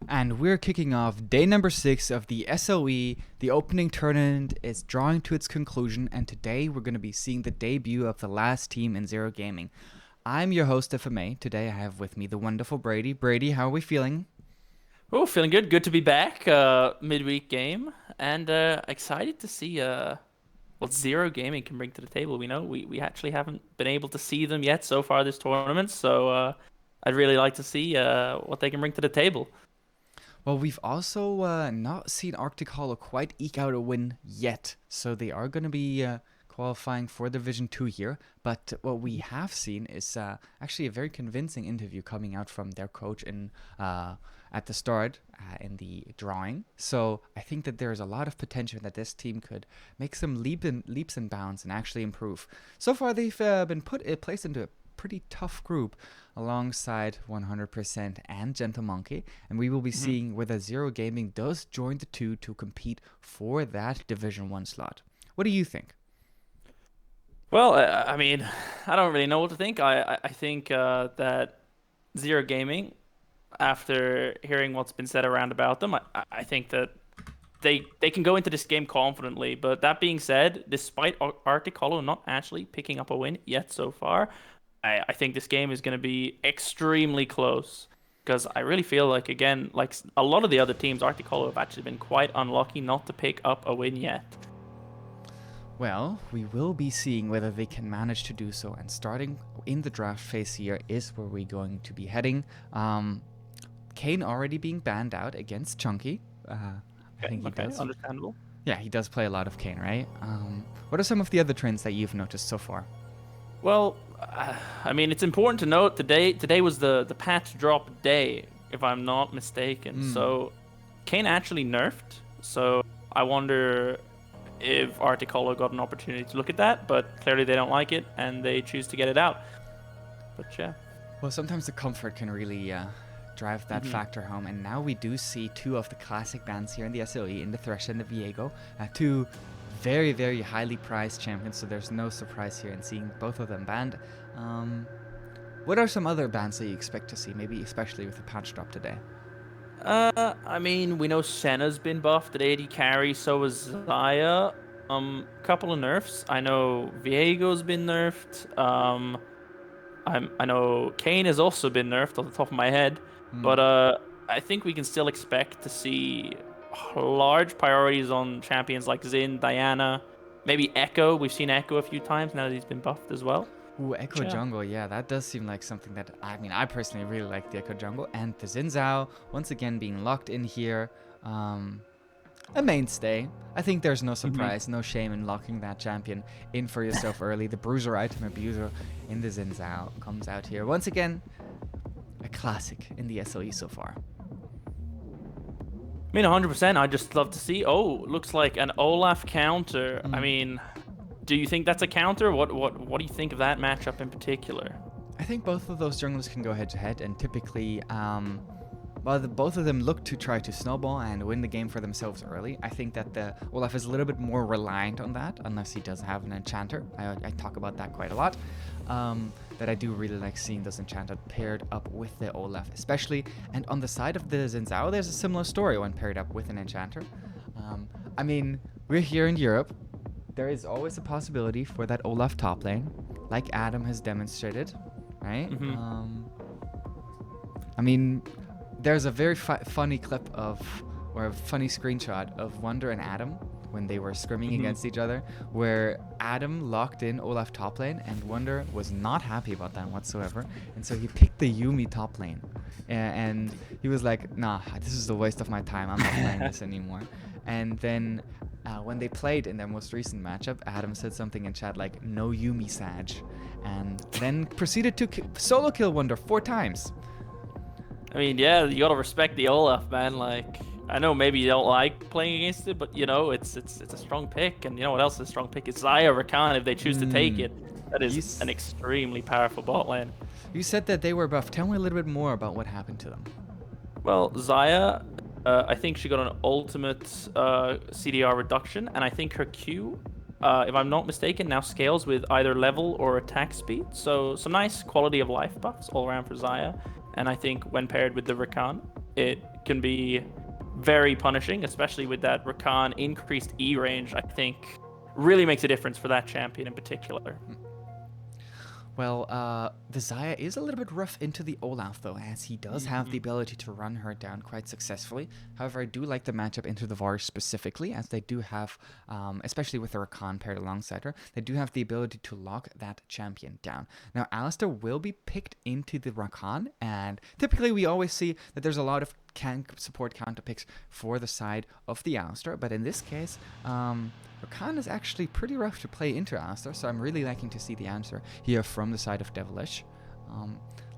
And we're kicking off day number 6 of the SLE. The opening tournament is drawing to its conclusion, and today we're going to be seeing the debut of the last team in Zero Gaming. I'm your host, FMA. Today I have with me the wonderful Brady. Brady, how are we feeling? Oh, feeling good. Good to be back. Midweek game, and excited to see what Zero Gaming can bring to the table. We actually haven't been able to see them yet so far this tournament, so I'd really like to see what they can bring to the table. Well, we've also not seen Arctic Hollow quite eke out a win yet, so they are going to be qualifying for Division 2 here. But what we have seen is actually a very convincing interview coming out from their coach at the start in the drawing. So I think that there's a lot of potential that this team could make some leaps and bounds and actually improve. So far, they've been placed into a pretty tough group alongside 100% and Gentle Monkey, and we will be seeing whether Zero Gaming does join the two to compete for that Division 1 slot. What do you think? Well, I mean, I don't really know what to think. I think that Zero Gaming, after hearing what's been said around about them, I think that they can go into this game confidently. But that being said, despite Arctic Hollow not actually picking up a win yet so far, I think this game is going to be extremely close. Because I really feel like, again, like a lot of the other teams, Arctic Hollow have actually been quite unlucky not to pick up a win yet. Well, we will be seeing whether they can manage to do so, and starting in the draft phase here is where we're going to be heading. Kane already being banned out against Chunky. I think he does. Understandable. Yeah, he does play a lot of Kane, right? What are some of the other trends that you've noticed so far? Well, I mean, it's important to note today was the patch drop day, if I'm not mistaken. So Kane actually nerfed. So I wonder if Arctic Hollow got an opportunity to look at that, but clearly they don't like it and they choose to get it out. But yeah. Well, sometimes the comfort can really drive that factor home, and now we do see two of the classic bans here in the SLE, in the Thresh and the Viego, two very, very highly prized champions, so there's no surprise here in seeing both of them banned. What are some other bans that you expect to see, maybe especially with the patch drop today? I mean, we know Senna's been buffed at AD carry, so is Zaya. Couple of nerfs. I know Viego's been nerfed. I know Kane has also been nerfed off the top of my head, but I think we can still expect to see large priorities on champions like Xin, Diana, maybe Echo. We've seen Echo a few times now that he's been buffed as well. Ooh, Echo Jungle, yeah, that does seem like something that, I mean, I personally really like the Echo Jungle, and the Xin Zhao, once again being locked in here, a mainstay. I think there's no surprise, no shame in locking that champion in for yourself early. The Bruiser item abuser in the Xin Zhao comes out here. Once again, a classic in the SLE so far. I mean, 100%. I just love to see. Oh, looks like an Olaf counter. I mean, do you think that's a counter? What do you think of that matchup in particular? I think both of those junglers can go head to head, and typically, both of them look to try to snowball and win the game for themselves early. I think that the Olaf is a little bit more reliant on that, unless he does have an enchanter. I talk about that quite a lot. That I do really like seeing those enchanters paired up with the Olaf, especially. And on the side of the Xin Zhao, there's a similar story when paired up with an enchanter. I mean, we're here in Europe. There is always a possibility for that Olaf top lane, like Adam has demonstrated, right? I mean, there's a very funny clip or a funny screenshot of Wonder and Adam when they were scrimming against each other, where Adam locked in Olaf top lane, and Wonder was not happy about that whatsoever, and so he picked the Yuumi top lane, and he was like, nah, this is a waste of my time, I'm not playing this anymore. And then when they played in their most recent matchup, Adam said something in chat like, no Yuumi Sag, and then proceeded to solo kill Wonder 4 times. I mean, yeah, you gotta respect the Olaf, man. Like, I know maybe you don't like playing against it, but you know, it's a strong pick, and you know what else is a strong pick? It's Zaya Rakan if they choose to take it. That is an extremely powerful bot lane. You said that they were buffed. Tell me a little bit more about what happened to them. Well, Zaya, I think she got an ultimate CDR reduction, and I think her Q, if I'm not mistaken, now scales with either level or attack speed. So some nice quality of life buffs all around for Zaya. And I think when paired with the Rakan, it can be very punishing, especially with that Rakan increased E range. I think really makes a difference for that champion in particular. Well, the Zaya is a little bit rough into the Olaf, though, as he does have the ability to run her down quite successfully. However, I do like the matchup into the Varus specifically, as they do have, especially with the Rakan paired alongside her, they do have the ability to lock that champion down. Now, Alistair will be picked into the Rakan, and typically we always see that there's a lot of support counter picks for the side of the Alistair, but in this case, Rakan is actually pretty rough to play into Alistair, so I'm really liking to see the answer here from the side of Devilish.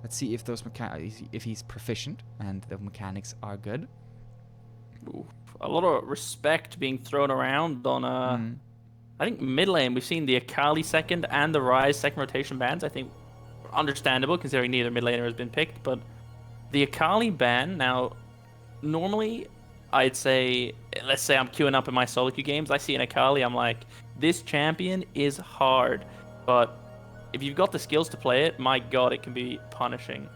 Let's see if if he's proficient and the mechanics are good. Ooh, a lot of respect being thrown around on I think mid lane. We've seen the Akali second and the Ryze second rotation bans. I think understandable considering neither mid laner has been picked, but the Akali ban now, normally I'd say, let's say I'm queuing up in my solo queue games, I see an Akali, I'm like, this champion is hard, but if you've got the skills to play it, my god, it can be punishing.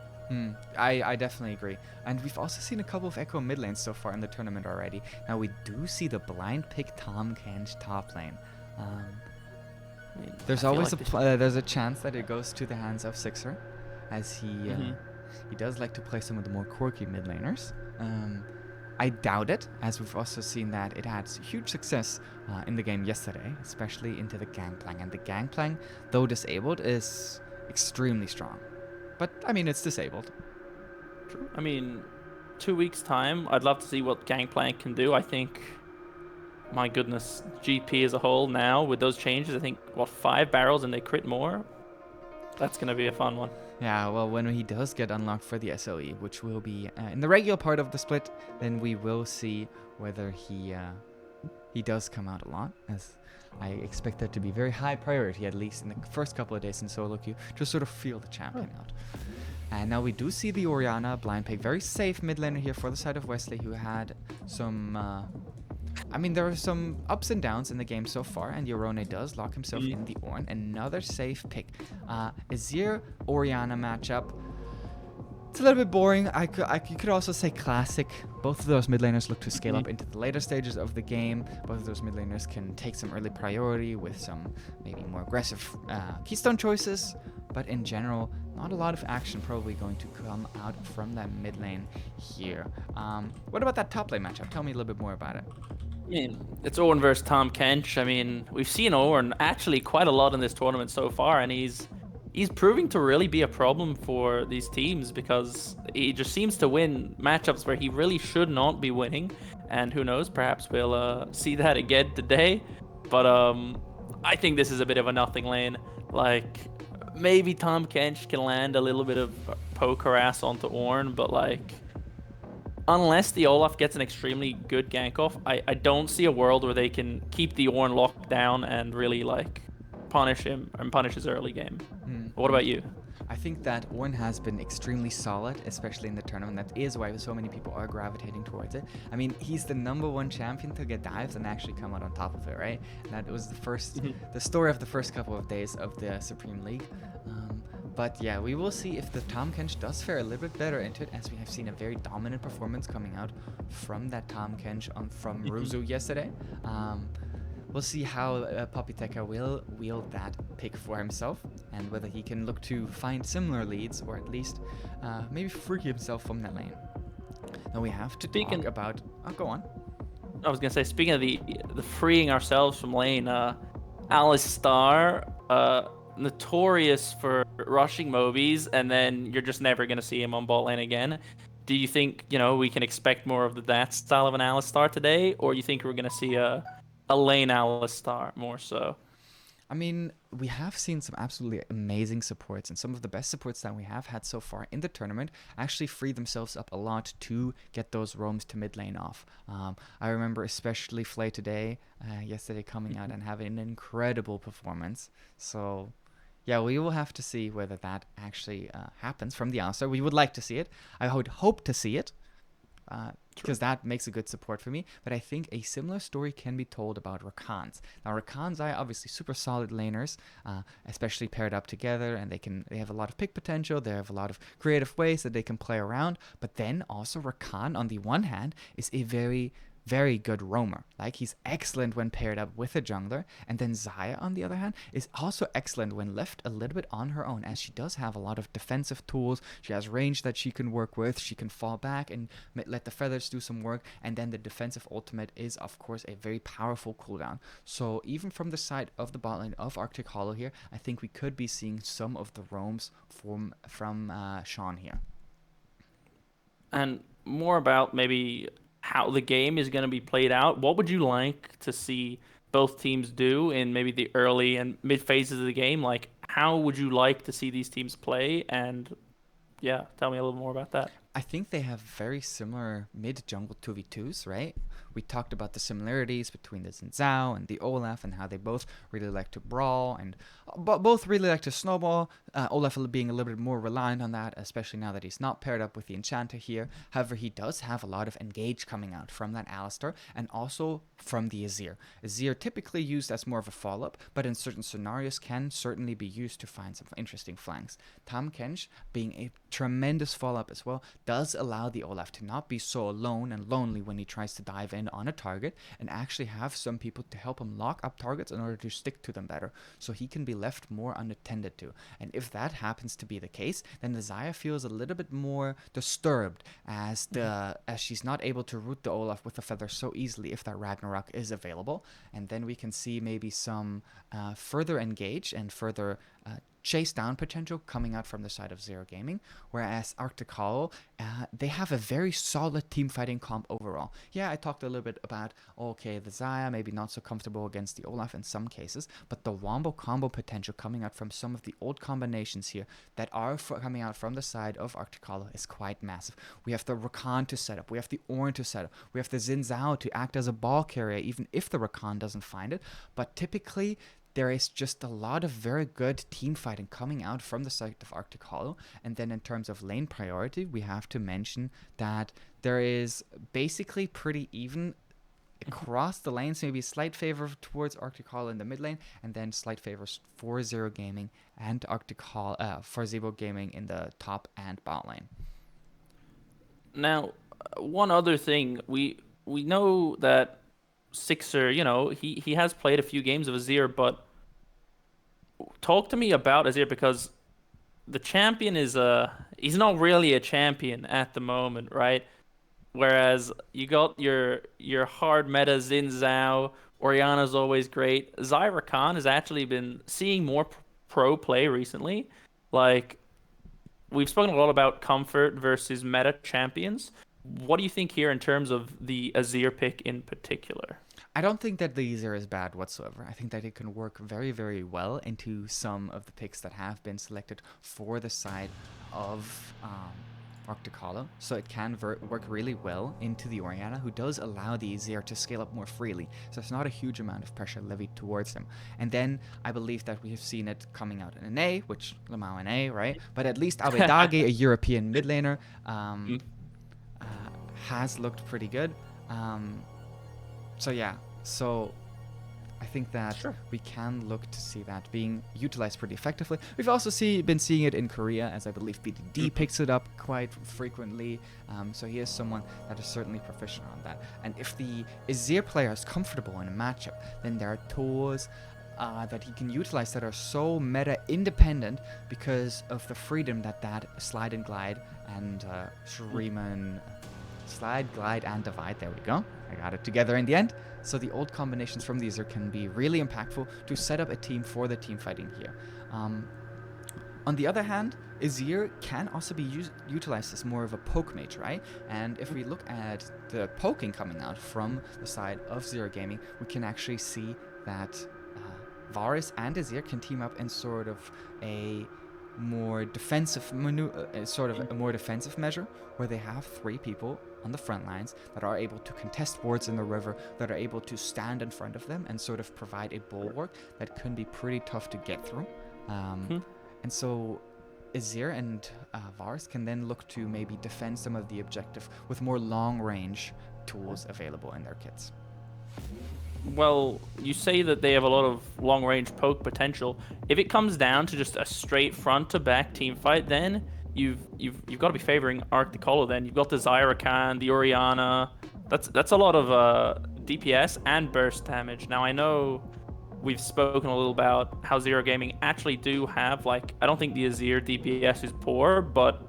I definitely agree. And we've also seen a couple of Echo mid lanes so far in the tournament already. Now we do see the blind pick Tahm Kench top lane. There's always there's a chance that it goes to the hands of Sixer, as he does like to play some of the more quirky mid laners. I doubt it, as we've also seen that it had huge success in the game yesterday, especially into the Gangplank. And the Gangplank, though disabled, is extremely strong. But, I mean, it's disabled. True. I mean, 2 weeks' time, I'd love to see what Gangplank can do. I think, my goodness, GP as a whole now, with those changes, I think, 5 barrels and they crit more? That's going to be a fun one. Yeah, well, when he does get unlocked for the SLE, which will be in the regular part of the split, then we will see whether he does come out a lot, as I expect that to be very high priority, at least in the first couple of days in solo queue, to sort of feel the champion out. And now we do see the Orianna blind pick, very safe mid laner here for the side of Wesley, who had some... I mean, there are some ups and downs in the game so far, and Yorone does lock himself in the Ornn. Another safe pick. Azir-Orianna matchup. It's a little bit boring. You could also say classic. Both of those mid laners look to scale up into the later stages of the game. Both of those mid laners can take some early priority with some maybe more aggressive keystone choices. But in general, not a lot of action probably going to come out from that mid lane here. What about that top lane matchup? Tell me a little bit more about it. I mean, it's Ornn versus Tahm Kench. I mean, we've seen Ornn actually quite a lot in this tournament so far, and he's proving to really be a problem for these teams because he just seems to win matchups where he really should not be winning. And who knows, perhaps we'll see that again today. But I think this is a bit of a nothing lane. Like, maybe Tahm Kench can land a little bit of poke harass onto Ornn, but like, unless the Olaf gets an extremely good gank off, I don't see a world where they can keep the Ornn locked down and really like punish him and punish his early game. What about you? I think that Ornn has been extremely solid, especially in the tournament. That is why so many people are gravitating towards it. I mean, he's the #1 champion to get dives and actually come out on top of it, right? And that was the story of the first couple of days of the Supreme League. But yeah, we will see if the Tahm Kench does fare a little bit better into it, as we have seen a very dominant performance coming out from that Tahm Kench from Ruzu yesterday. We'll see how Popiteka will wield that pick for himself, and whether he can look to find similar leads, or at least maybe free himself from that lane. Now we have to talk about... Oh, go on. I was going to say, speaking of the freeing ourselves from lane, Alistar, notorious for rushing Mobies, and then you're just never going to see him on bot lane again. Do you think, we can expect more of that style of an Alistar today, or you think we're going to see a lane Alistar more so? I mean, we have seen some absolutely amazing supports, and some of the best supports that we have had so far in the tournament actually free themselves up a lot to get those roams to mid lane off. I remember especially Flay today, yesterday, coming out and having an incredible performance. So yeah, we will have to see whether that actually happens from the Alistar. We would like to see it. I would hope to see it. True. because that makes a good support for me. But I think a similar story can be told about Rakans. Now, Rakans are obviously super solid laners, especially paired up together, and they have a lot of pick potential. They have a lot of creative ways that they can play around. But then also Rakan, on the one hand, is a very good roamer. Like, he's excellent when paired up with a jungler. And then Xayah, on the other hand, is also excellent when left a little bit on her own, as she does have a lot of defensive tools. She has range that she can work with. She can fall back and let the feathers do some work. And then the defensive ultimate is, of course, a very powerful cooldown. So even from the side of the bot lane of Arctic Hollow here, I think we could be seeing some of the roams from Sean here. And more about maybe how the game is going to be played out. What would you like to see both teams do in maybe the early and mid phases of the game? Like, how would you like to see these teams play? And yeah, tell me a little more about that. I think they have very similar mid jungle 2v2s, right? We talked about the similarities between the Xin Zhao and the Olaf and how they both really like to brawl and both really like to snowball. Olaf being a little bit more reliant on that, especially now that he's not paired up with the Enchanter here. However, he does have a lot of engage coming out from that Alistar and also from the Azir. Azir typically used as more of a follow-up, but in certain scenarios can certainly be used to find some interesting flanks. Tahm Kench, being a tremendous follow-up as well, does allow the Olaf to not be so alone and lonely when he tries to dive in on a target and actually have some people to help him lock up targets in order to stick to them better, so he can be left more unattended to. And if that happens to be the case, then the Xayah feels a little bit more disturbed as she's not able to root the Olaf with the feather so easily if that Ragnarok is available. And then we can see maybe some further engage and further chase down potential coming out from the side of Zero Gaming, whereas Arctic Hollow, they have a very solid team fighting comp overall. Yeah, I talked a little bit about, okay, the Xayah maybe not so comfortable against the Olaf in some cases, but the wombo combo potential coming out from some of the old combinations here that are coming out from the side of Arctic Hollow is quite massive. We have the Rakan to set up, we have the Ornn to set up, we have the Xin Zhao to act as a ball carrier even if the Rakan doesn't find it, but typically there is just a lot of very good team fighting coming out from the side of Arctic Hollow. And then in terms of lane priority, we have to mention that there is basically pretty even across the lanes, maybe a slight favor towards Arctic Hollow in the mid lane, and then slight favors for Zero Gaming and Arctic Hollow for Zero Gaming in the top and bot lane. Now, one other thing, we know that Sixer, he has played a few games of Azir, but talk to me about Azir because the champion is he's not really a champion at the moment, right? Whereas you got your hard meta Xin Zhao, Orianna's always great. Zyra Khan has actually been seeing more pro play recently. Like, we've spoken a lot about comfort versus meta champions. What do you think here in terms of the Azir pick in particular? I don't think that the Azir is bad whatsoever. I think that it can work very, very well into some of the picks that have been selected for the side of Arctic Hollow. So it can work really well into the Orianna, who does allow the Azir to scale up more freely. So there's not a huge amount of pressure levied towards him. And then I believe that we have seen it coming out in an A, which Lamau an A, right? But at least Abedage, a European mid laner, has looked pretty good. So I think that Sure. we can look to see that being utilized pretty effectively. We've also been seeing it in Korea, as I believe BDD picks it up quite frequently. So he is someone that is certainly proficient on that. And if the Azir player is comfortable in a matchup, then there are tools that he can utilize that are so meta independent because of the freedom that slide and glide and Shuriman slide, glide, and divide. There we go. I got it together in the end. So the old combinations from these can be really impactful to set up a team for the team fighting here. On the other hand, Azir can also be utilized as more of a poke mage, right? And if we look at the poking coming out from the side of Zero Gaming, we can actually see that Varus and Azir can team up in sort of a more defensive a more defensive measure, where they have 3 people on the front lines that are able to contest wards in the river, that are able to stand in front of them and sort of provide a bulwark that can be pretty tough to get through. And so Azir and Vars can then look to maybe defend some of the objective with more long-range tools available in their kits. Well, you say that they have a lot of long-range poke potential. If it comes down to just a straight front-to-back team fight, then you've got to be favoring Arctic Hollow. Then you've got the Zyra Khan, the Orianna. That's a lot of DPS and burst damage. Now I know we've spoken a little about how Zero Gaming actually do have, like, I don't think the Azir DPS is poor, but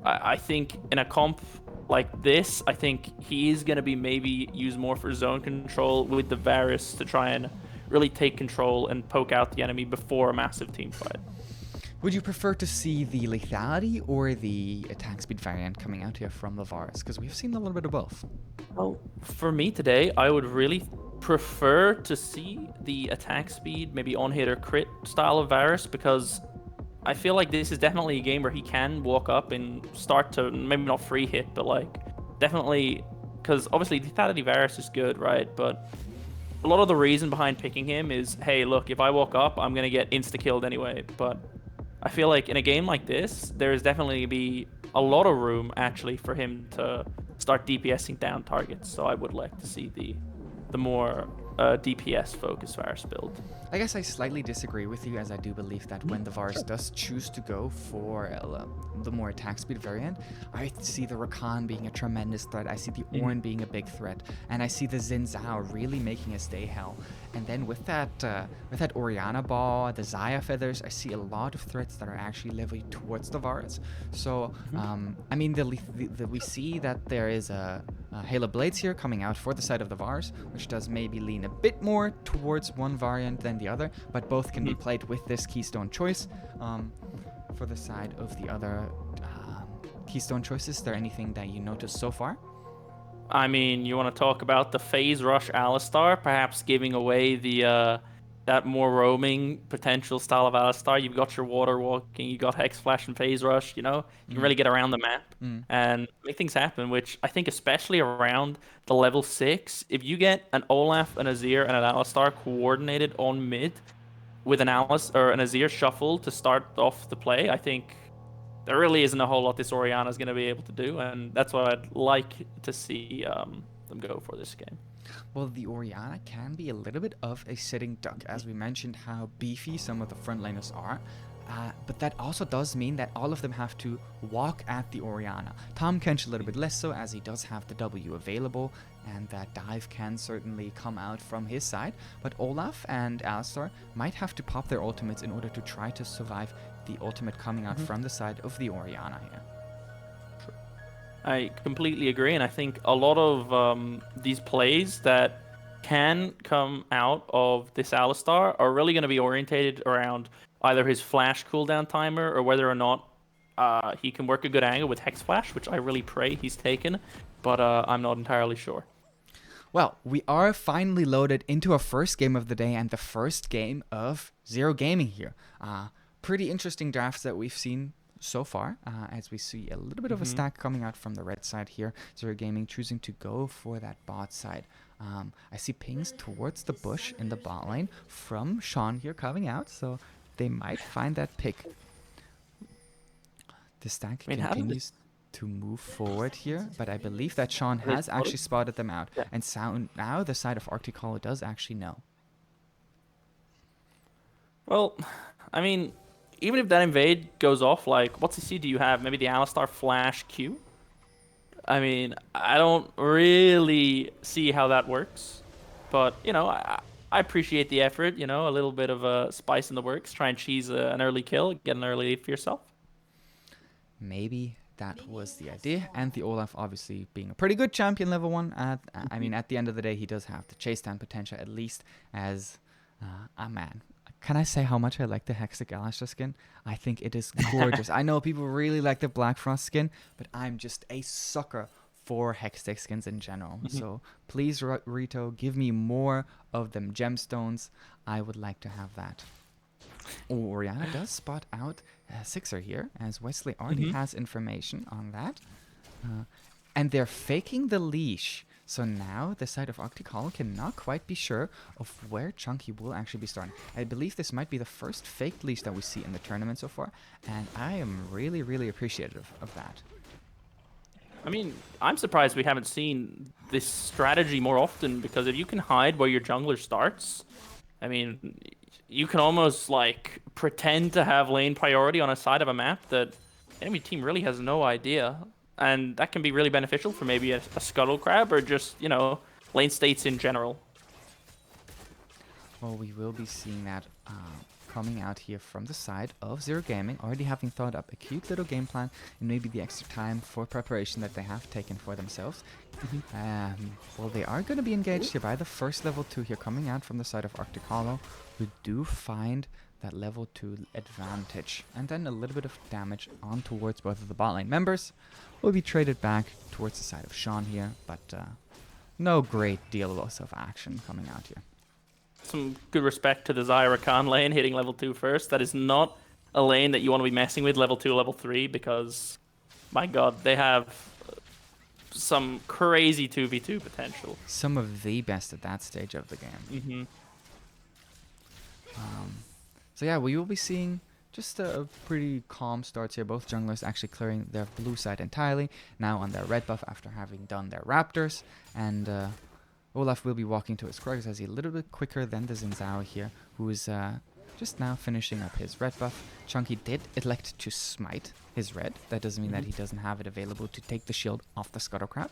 I think in a comp like this, I think he is going to be maybe used more for zone control with the Varus to try and really take control and poke out the enemy before a massive team fight. Would you prefer to see the lethality or the attack speed variant coming out here from the Varus? Because we've seen a little bit of both. Well, for me today, I would really prefer to see the attack speed, maybe on-hit or crit style of Varus, because I feel like this is definitely a game where he can walk up and start to, maybe not free hit, but like definitely, because obviously lethality Varus is good, right? But a lot of the reason behind picking him is, hey, look, if I walk up, I'm going to get insta-killed anyway. But I feel like in a game like this, there's definitely be a lot of room actually for him to start DPSing down targets. So I would like to see the more DPS focused Varus build. I guess I slightly disagree with you, as I do believe that when the Varus does choose to go for the more attack speed variant, I see the Rakan being a tremendous threat. I see the Ornn being a big threat, and I see the Xin Zhao really making a stay hell. And then with that Orianna ball, the Xayah feathers, I see a lot of threats that are actually levied towards the Varus. So, I mean, we see that there is a Halo Blades here coming out for the side of the Varus, which does maybe lean a bit more towards one variant than the other, but both can be played with this Keystone choice. For the side of the other Keystone choices, is there anything that you noticed so far? I mean, you want to talk about the Phase Rush Alistar, perhaps giving away the that more roaming potential style of Alistar. You've got your Water Walking, you got Hex Flash and Phase Rush, you know? You can really get around the map and make things happen, which I think especially around the level 6, if you get an Olaf, an Azir, and an Alistar coordinated on mid with an Alice or an Azir shuffle to start off the play, I think there really isn't a whole lot this Orianna is going to be able to do, and that's what I'd like to see them go for this game. Well, the Orianna can be a little bit of a sitting duck, as we mentioned how beefy some of the frontliners are. But that also does mean that all of them have to walk at the Orianna. Tahm Kench a little bit less so, as he does have the W available, and that dive can certainly come out from his side. But Olaf and Alistar might have to pop their ultimates in order to try to survive the ultimate coming out from the side of the Orianna here. I completely agree, and I think a lot of these plays that can come out of this Alistar are really going to be orientated around either his flash cooldown timer or whether or not he can work a good angle with Hex Flash, which I really pray he's taken, but I'm not entirely sure. Well, we are finally loaded into our first game of the day and the first game of Zero Gaming here. Pretty interesting drafts that we've seen so far, as we see a little bit of a stack coming out from the red side here. Zero Gaming choosing to go for that bot side. I see pings towards the bush in the bot lane from Sean here coming out, so they might find that pick. The stack continues to move forward here, but I believe that Sean has actually spotted them out, and now the side of Arctic Hollow does actually know. Well, I mean, even if that invade goes off, like, what CC do you have? Maybe the Alistar Flash Q? I mean, I don't really see how that works. But, you know, I appreciate the effort, you know, a little bit of a spice in the works. Try and cheese an early kill, get an early lead for yourself. Maybe that was the idea. And the Olaf obviously being a pretty good champion level 1. I mean, at the end of the day, he does have the chase down potential, at least as a man. Can I say how much I like the Hextech Alistar skin? I think it is gorgeous. I know people really like the Black Frost skin, but I'm just a sucker for Hextech skins in general. So please, Rito, give me more of them gemstones. I would like to have that. Oh, Orianna does spot out Sixer here, as Wesley already has information on that. And they're faking the leash. So now the side of Arctic Hollow cannot quite be sure of where Chunky will actually be starting. I believe this might be the first faked leash that we see in the tournament so far, and I am really, really appreciative of that. I mean, I'm surprised we haven't seen this strategy more often, because if you can hide where your jungler starts, I mean, you can almost like pretend to have lane priority on a side of a map that enemy team really has no idea, and that can be really beneficial for maybe a scuttle crab or just, you know, lane states in general. Well, we will be seeing that coming out here from the side of Zero Gaming, already having thought up a cute little game plan and maybe the extra time for preparation that they have taken for themselves. Well, they are going to be engaged here by the first level 2 here coming out from the side of Arctic Hollow. We do find that level 2 advantage, and then a little bit of damage on towards both of the bot lane members. Will be traded back towards the side of Sean here, but no great deal of action coming out here. Some good respect to the Zyra Khan lane hitting level 2 first. That is not a lane that you want to be messing with level 2, level 3, because, my god, they have some crazy 2v2 potential. Some of the best at that stage of the game. Mm-hmm. So yeah, we will be seeing just a pretty calm start here. Both junglers actually clearing their blue side entirely, now on their red buff after having done their raptors, and Olaf will be walking to his Krugs as he's a little bit quicker than the Xin Zhao here, who is just now finishing up his red buff. Chunky did elect to smite his red. That doesn't mean that he doesn't have it available to take the shield off the Scuttle Crab.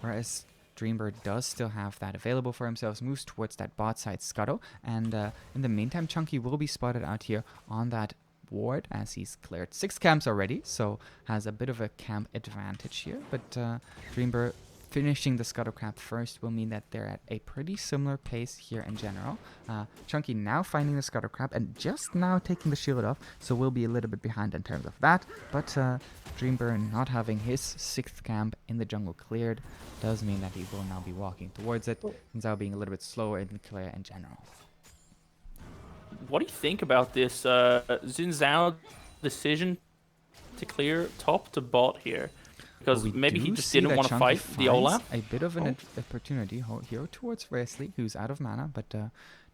Whereas Dreambird does still have that available for himself, moves towards that bot side Scuttle, and in the meantime Chunky will be spotted out here on that ward as he's cleared 6 camps already, so has a bit of a camp advantage here, but Dreambird finishing the Scuttle Crab first will mean that they're at a pretty similar pace here in general. Chunky now finding the Scuttle Crab and just now taking the shield off, so we'll be a little bit behind in terms of that, but Dreamburn not having his 6th camp in the jungle cleared does mean that he will now be walking towards it, and Zhao being a little bit slower in the clear in general. What do you think about this Xin Zhao decision to clear top to bot here? Because Well, maybe he just didn't want to fight the Olaf. A bit of an opportunity here towards Wesley, who's out of mana, but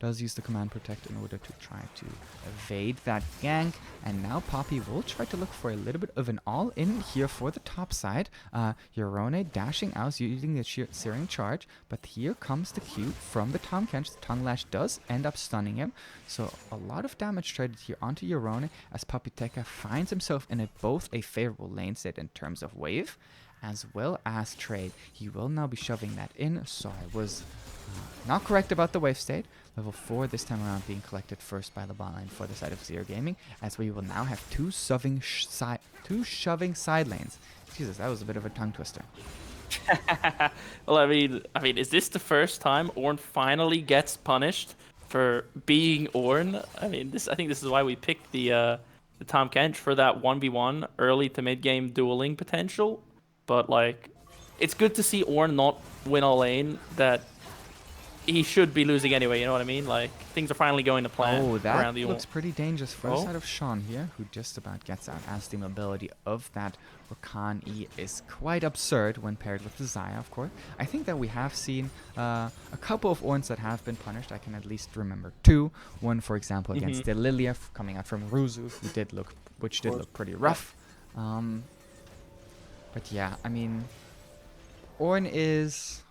does use the command protect in order to try to evade that gank. And now Poppy will try to look for a little bit of an all-in here for the top side. Yorone dashing out using the Searing Charge, but here comes the Q from the Tom Kench. The Tongue Lash does end up stunning him, so a lot of damage traded here onto Yorone as Papiteka finds himself in both a favorable lane state in terms of wave as well as trade. He will now be shoving that in, so I was not correct about the wave state. Level 4 this time around being collected first by the bot lane for the side of Zero Gaming, as we will now have two shoving side lanes. Jesus, that was a bit of a tongue twister. Well, I mean, is this the first time Ornn finally gets punished for being Ornn? I mean, I think this is why we picked the Tom Kench for that 1v1 early to mid game dueling potential. But like, it's good to see Ornn not win a lane that he should be losing anyway, you know what I mean? Like, things are finally going to plan around the looks pretty dangerous for the side of Sean here, who just about gets out, as the mobility of that Rakan E is quite absurd when paired with the Xayah, of course. I think that we have seen a couple of Ornns that have been punished. I can at least remember 2. One, for example, against the Lilia coming out from Ruzu, which did look pretty rough. But yeah, I mean, Ornn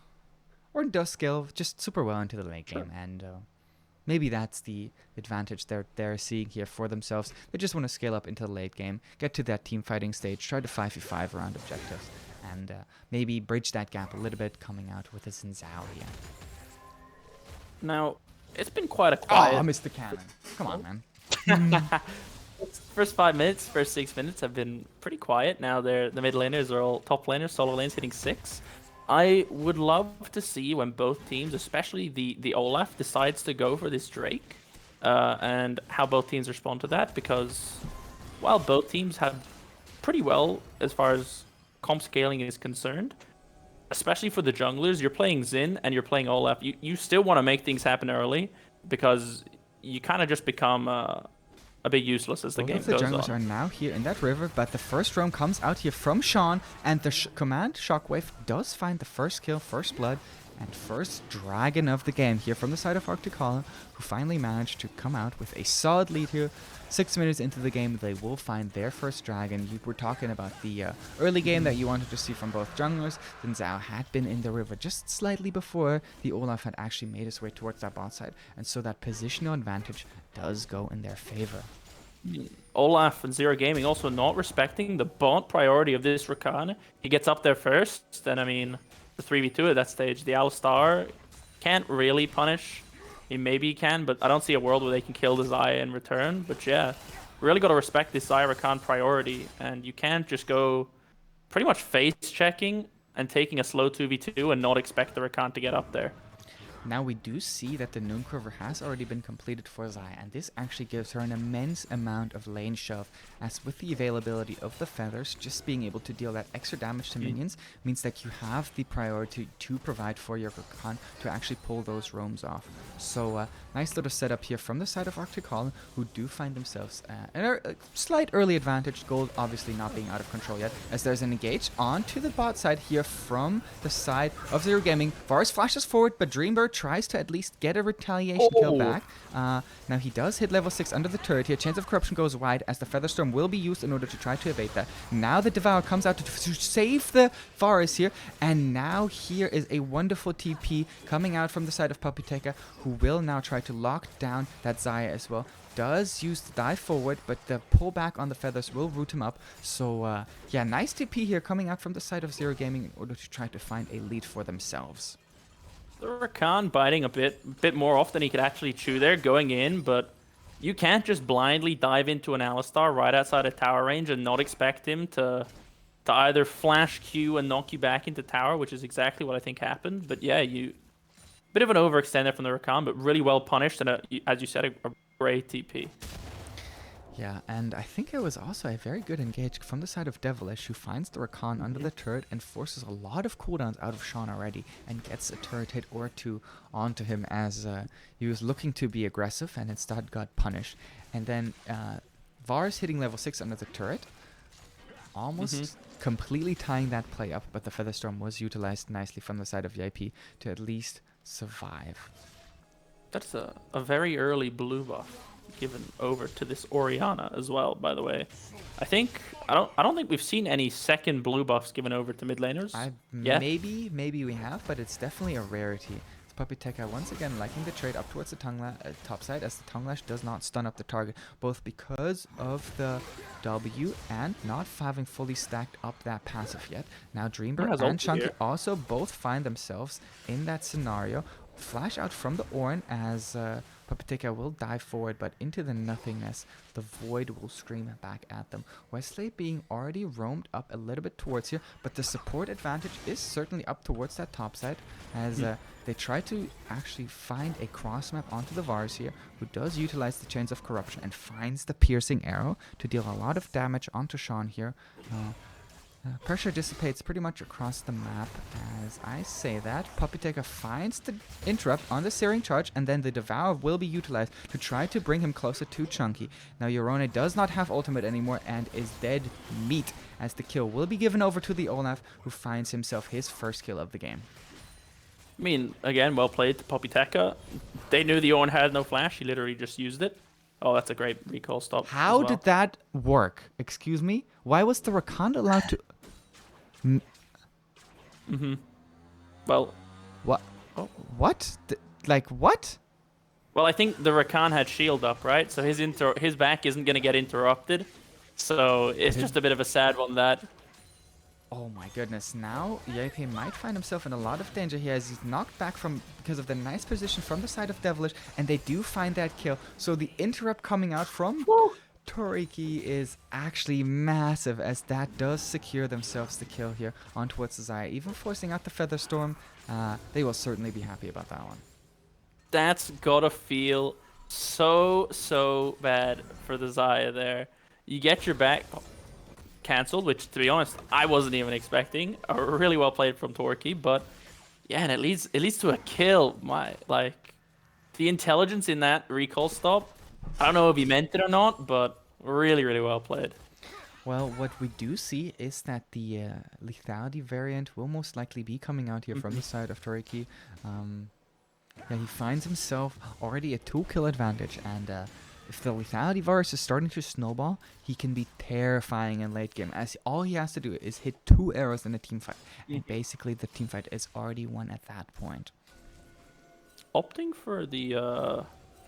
does scale just super well into the late game, and maybe that's the advantage they're seeing here for themselves. They just want to scale up into the late game, get to that team fighting stage, try to 5v5 around objectives, and maybe bridge that gap a little bit coming out with a Xin Zhao here. Now, it's been quite a quiet... Oh, I missed the cannon. Come on, man. First 5 minutes, first 6 minutes have been pretty quiet. Now the mid laners are all top laners, solo lanes hitting 6. I would love to see when both teams, especially the Olaf, decides to go for this Drake, and how both teams respond to that, because while both teams have pretty well as far as comp scaling is concerned, especially for the junglers, you're playing Xin and you're playing Olaf, you still want to make things happen early, because you kind of just become a bit useless as the Both game of the goes junglers on. are now here in that river, but the first roam comes out here from Sean, and the command Shockwave does find the first kill, first blood, and first dragon of the game here from the side of Arctic Hollow, who finally managed to come out with a solid lead here. 6 minutes into the game, they will find their first dragon. You were talking about the early game that you wanted to see from both junglers. Then Zhao had been in the river just slightly before the Olaf had actually made his way towards that bot side, and so that positional advantage does go in their favor. Olaf and Zero Gaming also not respecting the bot priority of this Rakan. He gets up there first, then I mean, the 3v2 at that stage. The Alistar can't really punish. Maybe he can, but I don't see a world where they can kill the Xayah in return. But yeah, really got to respect this Xayah Rakan priority, and you can't just go pretty much face checking and taking a slow 2v2 and not expect the Rakan to get up there. Now we do see that the Noonquiver has already been completed for Xayah, and this actually gives her an immense amount of lane shove, as with the availability of the feathers, just being able to deal that extra damage to minions means that you have the priority to provide for your Rakan to actually pull those roams off. So nice little setup here from the side of Arctic Hollow, who do find themselves in a slight early advantage, gold obviously not being out of control yet, as there's an engage onto the bot side here from the side of Zero Gaming. Varus flashes forward, but Dreambird tries to at least get a retaliation kill back. Now he does hit level 6 under the turret here. Chance of Corruption goes wide as the Featherstorm will be used in order to try to evade that. Now the Devour comes out to save the Varus here, and now here is a wonderful TP coming out from the side of Papiteka, who will now try to lock down that Xayah as well. Does use the dive forward, but the pullback on the feathers will root him up. So yeah, nice TP here coming out from the side of Zero Gaming in order to try to find a lead for themselves. The Rakan biting a bit more off than he could actually chew there, going in, but you can't just blindly dive into an Alistar right outside of tower range and not expect him to either flash Q and knock you back into tower, which is exactly what I think happened. But yeah, bit of an overextender from the Rakan, but really well punished, and as you said, a great TP. Yeah, and I think it was also a very good engage from the side of Devilish, who finds the Rakan under the turret and forces a lot of cooldowns out of Sean already, and gets a turret hit or two onto him as he was looking to be aggressive and instead got punished. And then Varus hitting level 6 under the turret, almost completely tying that play up, but the Featherstorm was utilized nicely from the side of VIP to at least survive. That's a very early blue buff given over to this Orianna as well, by the way. I don't think we've seen any second blue buffs given over to mid laners. Maybe we have, but it's definitely a rarity. It's Papiteka once again liking the trade up towards the top side, as the tongue lash does not stun up the target, both because of the W and not having fully stacked up that passive yet. Now Dreambird and Chunky also both find themselves in that scenario. Flash out from the Ornn as Papiteka will dive forward, but into the nothingness, the Void will scream back at them. Wesley being already roamed up a little bit towards here, but the support advantage is certainly up towards that top side, as they try to actually find a cross map onto the Varus here, who does utilize the Chains of Corruption and finds the piercing arrow to deal a lot of damage onto Sean here. Pressure dissipates pretty much across the map as I say that. Papiteka finds the interrupt on the Searing Charge, and then the Devour will be utilized to try to bring him closer to Chunky. Now Yorone does not have ultimate anymore and is dead meat, as the kill will be given over to the Olaf, who finds himself his first kill of the game. I mean, again, well played to Papiteka. They knew the Ornn had no flash, he literally just used it. Oh, that's a great recall stop. How did that work? Excuse me? Why was the Rakan allowed to... Well... What? Oh. What? Like, what? Well, I think the Rakan had shield up, right? So his back isn't going to get interrupted. So it's just a bit of a sad one that... Oh my goodness, now Yepe might find himself in a lot of danger here as he's knocked back because of the nice position from the side of Devilish, and they do find that kill. So the interrupt coming out from Toriki is actually massive, as that does secure themselves the kill here on towards the Xayah, even forcing out the Featherstorm. They will certainly be happy about that one. That's gotta feel so bad for the Xayah there. You get your back cancelled, which to be honest I wasn't even expecting. Really well played from Torki, but yeah, and it leads to a kill. The intelligence in that recall stop I don't know if he meant it or not, but really, really well played. Well, what we do see is that the lethality variant will most likely be coming out here from Mhm. the side of Toriki. Um, yeah, he finds himself already a 2-kill advantage, and if the lethality virus is starting to snowball, he can be terrifying in late game, as all he has to do is hit 2 arrows in a team fight, and basically the team fight is already won at that point. Opting for the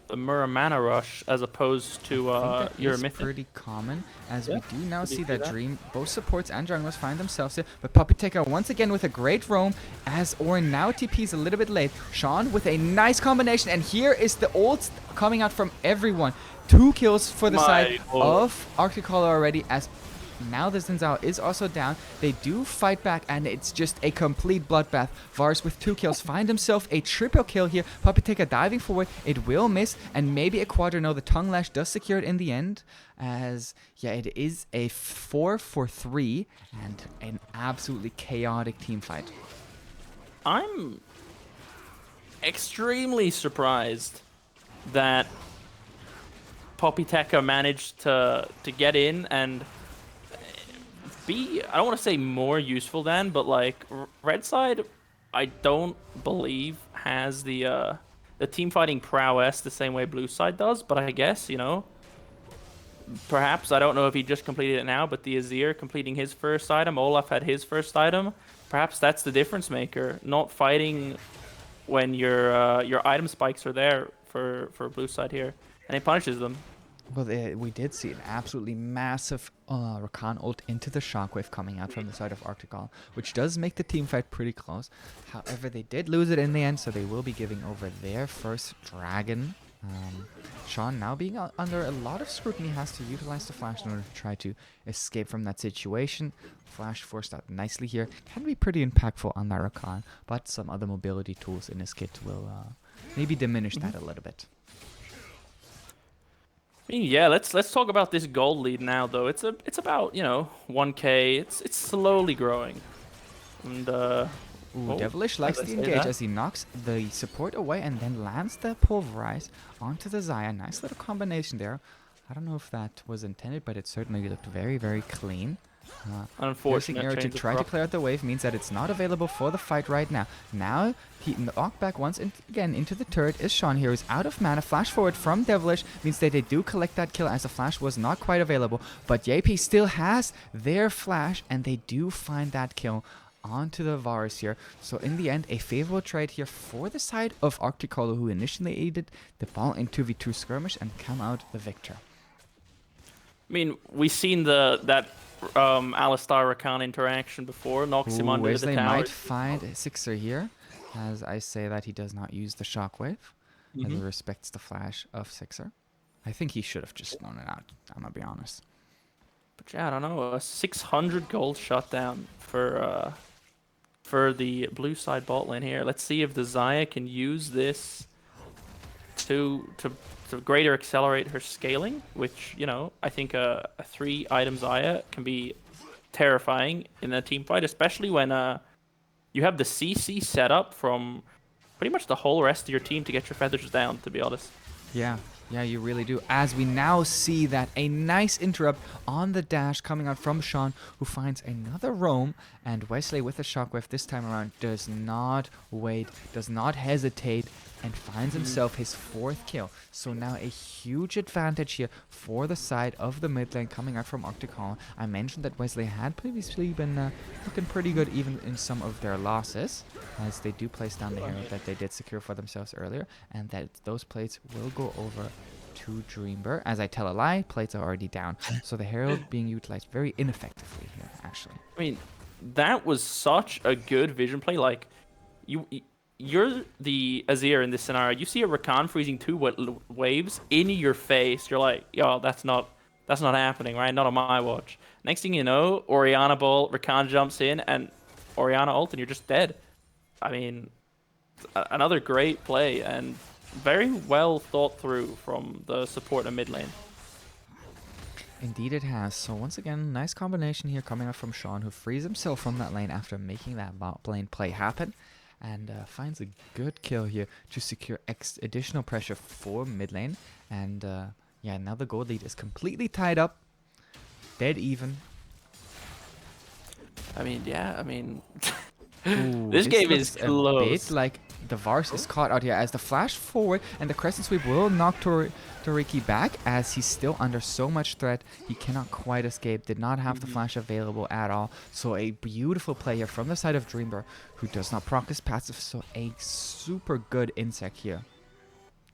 Muramana rush as opposed I to think that your is mythic. pretty common, as Yeah, we do now did you see see that that? Dream, both supports and junglers find themselves here, but Puppy Taker once again with a great roam, as Orin now TP's a little bit late. Sean with a nice combination, and here is the ult coming out from everyone. 2 kills for the side My lord. of Arctic Caller already, as now the Zinzao is also down. They do fight back, and it's just a complete bloodbath. Vars with 2 kills find himself a triple kill here. Puppy Taker diving forward. It will miss, and maybe a quadra. No, the Tongue Lash does secure it in the end. As, yeah, it is a 4 for 3, and an absolutely chaotic team fight. I'm extremely surprised that Poppy Tekka managed to get in and be, I don't want to say more useful than, but like Red Side, I don't believe has the team fighting prowess the same way Blue Side does. But I guess, you know, perhaps I don't know if he just completed it now, but the Azir completing his first item, Olaf had his first item. Perhaps that's the difference maker. Not fighting when your item spikes are there for Blue Side here, and he punishes them. Well, we did see an absolutely massive Rakan ult into the shockwave coming out from the side of Arctical, which does make the team fight pretty close. However, they did lose it in the end, so they will be giving over their first dragon. Sean, now being under a lot of scrutiny, has to utilize the flash in order to try to escape from that situation. Flash forced out nicely here. Can be pretty impactful on that Rakan, but some other mobility tools in his kit will maybe diminish that a little bit. I mean, yeah, let's talk about this gold lead now though. It's about, you know, 1K. It's slowly growing. And Ooh, oh, Devilish as likes I the say engage that. as he knocks the support away and then lands the Pulverize onto the Xayah. Nice little combination there. I don't know if that was intended, but it certainly looked very, very clean. An Piercing unfortunate arrow to change of try to crop. clear out the wave means that it's not available for the fight right now. Now, he knocked back once again into the turret is Sean here, who's out of mana. Flash forward from Devilish means that they do collect that kill, as the flash was not quite available. But JP still has their flash, and they do find that kill onto the Varus here. So in the end, a favorable trade here for the side of Arcticolo, who initially aided the ball in 2v2 skirmish and come out the victor. I mean, we've seen that Alistar Rakan interaction before, knocks him Ooh, under the Wesley tower. might find a Sixer here, as I say that he does not use the Shockwave, as he respects the flash of Sixer. I think he should have just thrown it out, I'm gonna be honest. But yeah, I don't know, a 600 gold shutdown for the blue side bot lane here. Let's see if the Xayah can use this to greater accelerate her scaling, which, you know, I think a 3-item Xayah can be terrifying in a team fight, especially when you have the CC set up from pretty much the whole rest of your team to get your feathers down, to be honest. Yeah, you really do. As we now see that a nice interrupt on the dash coming out from Sean, who finds another roam, and Wesley with the shockwave this time around does not wait, does not hesitate, and finds himself his 4th kill. So now a huge advantage here for the side of the mid lane coming out from Arctic Hall. I mentioned that Wesley had previously been looking pretty good even in some of their losses, as they do place down the hero that they did secure for themselves earlier, and that those plates will go over to Dreamber. As I tell a lie, plates are already down. So the Herald being utilized very ineffectively here, actually. I mean, that was such a good vision play. Like, you're the Azir in this scenario. You see a Rakan freezing 2 waves in your face. You're like, yo, that's not happening, right? Not on my watch. Next thing you know, Orianna ball, Rakan jumps in, and Orianna ult, and you're just dead. I mean, another great play, and very well thought through from the support and mid lane. Indeed it has. So once again, nice combination here coming up from Sean, who frees himself from that lane after making that bot lane play happen, and finds a good kill here to secure additional pressure for mid lane. And Yeah, now the gold lead is completely tied up. Dead even. I mean, yeah, I mean, Ooh, this this game is looks a bit close. like the Vars is caught out here as the flash forward and the crescent sweep will knock Toriki back as he's still under so much threat. He cannot quite escape, did not have the flash available at all. So a beautiful play here from the side of Dreamber, who does not proc his passive, so a super good insect here.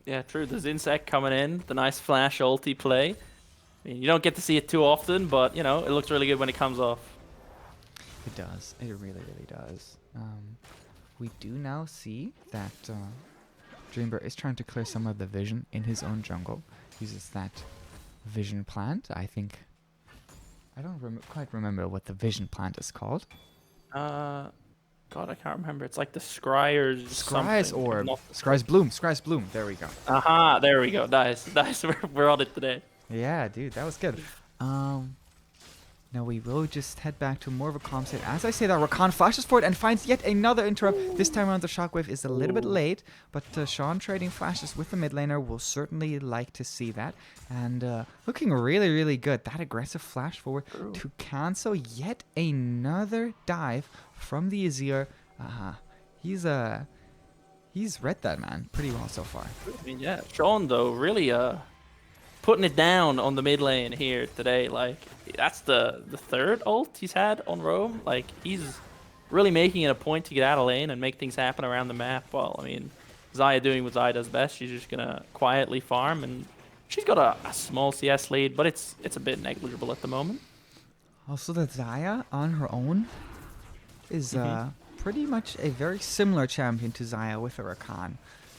Yeah, true. There's Insect coming in, the nice flash ulti play. I mean, you don't get to see it too often, but, you know, it looks really good when it comes off. It does. It really, really does. We do now see that Dreamber is trying to clear some of the vision in his own jungle. Uses that vision plant. I think... I don't quite remember what the vision plant is called. God, I can't remember. It's like the Scryer's Scry's something. Orb. Scry's Bloom. Scry's Bloom. There we go. Aha, there we go. Nice. Nice. We're on it today. Yeah, dude, that was good. Now we will just head back to more of a calm state. As I say that, Rakan flashes forward and finds yet another interrupt. This time around, the shockwave is a little bit late, but Sean trading flashes with the mid laner will certainly like to see that. And looking really, really good. That aggressive flash forward to cancel yet another dive from the Azir. He's read that, man, pretty well so far. I mean, yeah. Sean, though, really putting it down on the mid lane here today. Like, that's the third ult he's had on Rome. Like, he's really making it a point to get out of lane and make things happen around the map. Well, I mean, Xayah doing what Xayah does best. She's just gonna quietly farm, and she's got a small CS lead, but it's a bit negligible at the moment. Also, the Xayah on her own is pretty much a very similar champion to Xayah with a Rakan.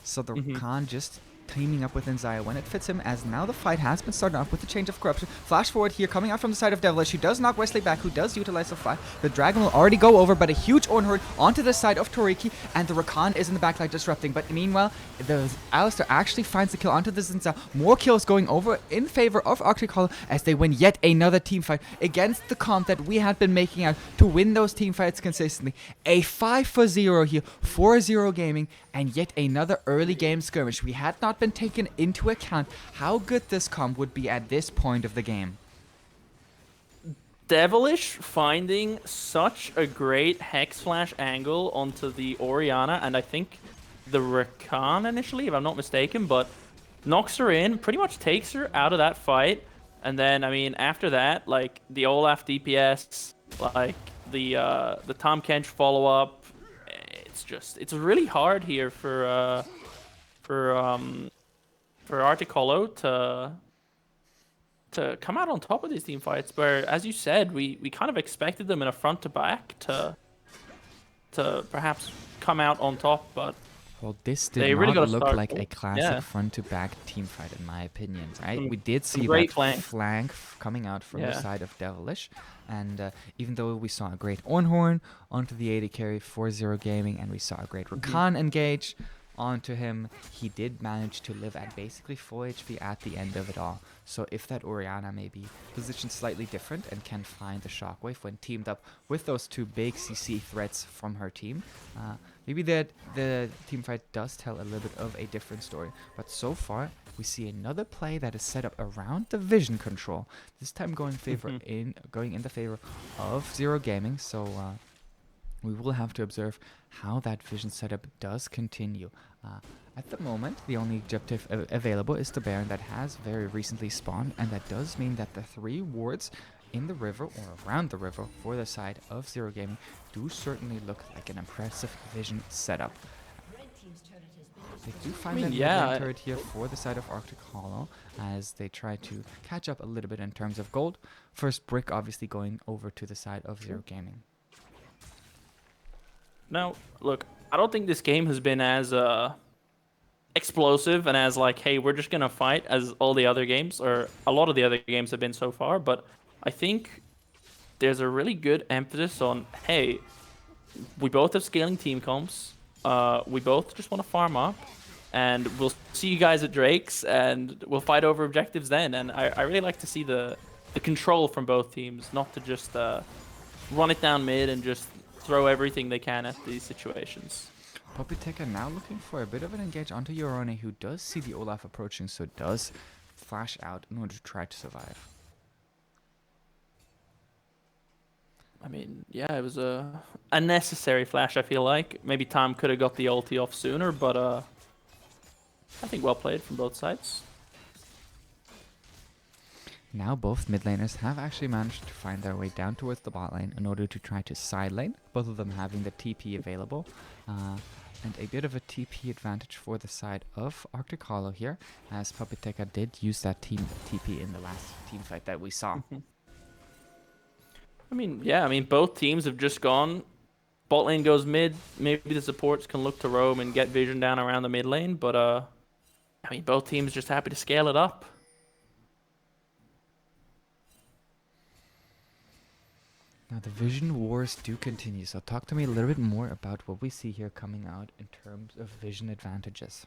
So the Rakan just teaming up with Xayah when it fits him, as now the fight has been started off with the change of corruption. Flash forward here, coming out from the side of Devilish, who does knock Wesley back, who does utilize the flash. The Dragon will already go over, but a huge Ornhorde onto the side of Toriki, and the Rakan is in the backline disrupting. But meanwhile, the Alistar actually finds the kill onto the Zinza. More kills going over in favor of Arctic Hollow as they win yet another team fight against the comp that we had been making out to win those team fights consistently. A 5-0 here for Zero Gaming, and yet another early game skirmish. We had not been taken into account how good this comp would be at this point of the game. Devilish finding such a great Hex Flash angle onto the Orianna, and I think the Rakan initially, if I'm not mistaken, but knocks her in, pretty much takes her out of that fight. And then, I mean, after that, like, the Olaf DPS, like, the Tahm Kench follow-up, it's really hard here for Arctic Hollow to come out on top of these team fights, where, as you said, we kind of expected them in a front to back to perhaps come out on top, but well, this they did really not gotta look start- like a classic yeah. front-to-back team fight, in my opinion, right? We did see great that flank. coming out from the Yeah. side of Devilish, and even though we saw a great Ornhorn onto the AD carry for Zero Gaming, and we saw a great Rakan engage onto him, he did manage to live at basically full HP at the end of it all. So if that Orianna may be positioned slightly different and can find the Shockwave when teamed up with those two big CC threats from her team, maybe the team fight does tell a little bit of a different story. But so far, we see another play that is set up around the vision control. This time going in the favor of Zero Gaming. So we will have to observe how that vision setup does continue. At the moment, the only objective available is the Baron that has very recently spawned, and that does mean that the 3 wards in the river or around the river for the side of Zero Gaming do certainly look like an impressive vision setup. They do find that mid-lane turret here for the side of Arctic Hollow as they try to catch up a little bit in terms of gold. First brick obviously going over to the side of Zero Gaming. Now, look, I don't think this game has been as explosive and as like, hey, we're just gonna fight as all the other games, or a lot of the other games have been so far. But I think there's a really good emphasis on, hey, we both have scaling team comps. We both just want to farm up, and we'll see you guys at Drake's, and we'll fight over objectives then. And I really like to see the control from both teams, not to just run it down mid and just throw everything they can at these situations. Popiteka now looking for a bit of an engage onto Yorone, who does see the Olaf approaching, so does flash out in order to try to survive. I mean, yeah, it was a necessary flash, I feel like. Maybe Tom could have got the ulti off sooner, but I think well played from both sides. Now both mid laners have actually managed to find their way down towards the bot lane in order to try to side lane, both of them having the TP available. And a bit of a TP advantage for the side of Arctic Hollow here, as Papiteka did use that TP in the last team fight that we saw. I mean, yeah, I mean, both teams have just gone. Bot lane goes mid. Maybe the supports can look to roam and get vision down around the mid lane, but I mean, both teams just happy to scale it up. Now the vision wars do continue, so talk to me a little bit more about what we see here coming out in terms of vision advantages.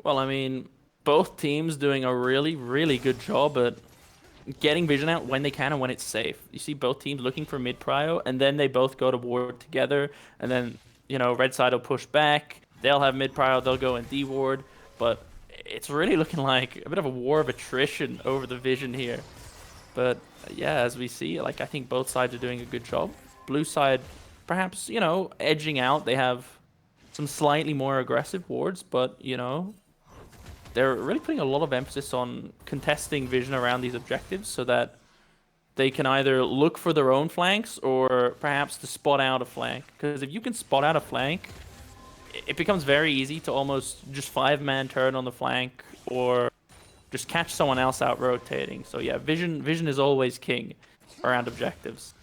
Well, I mean, both teams doing a really, really good job at getting vision out when they can and when it's safe. You see both teams looking for mid prio, and then they both go to ward together, and then, you know, red side will push back. They'll have mid prio, they'll go in D ward, but it's really looking like a bit of a war of attrition over the vision here. But yeah, as we see, like, I think both sides are doing a good job. Blue side, perhaps, you know, edging out. They have some slightly more aggressive wards, but, you know, they're really putting a lot of emphasis on contesting vision around these objectives so that they can either look for their own flanks or perhaps to spot out a flank. Because if you can spot out a flank, it becomes very easy to almost just 5-man turn on the flank or just catch someone else out rotating. So yeah, vision is always king around objectives.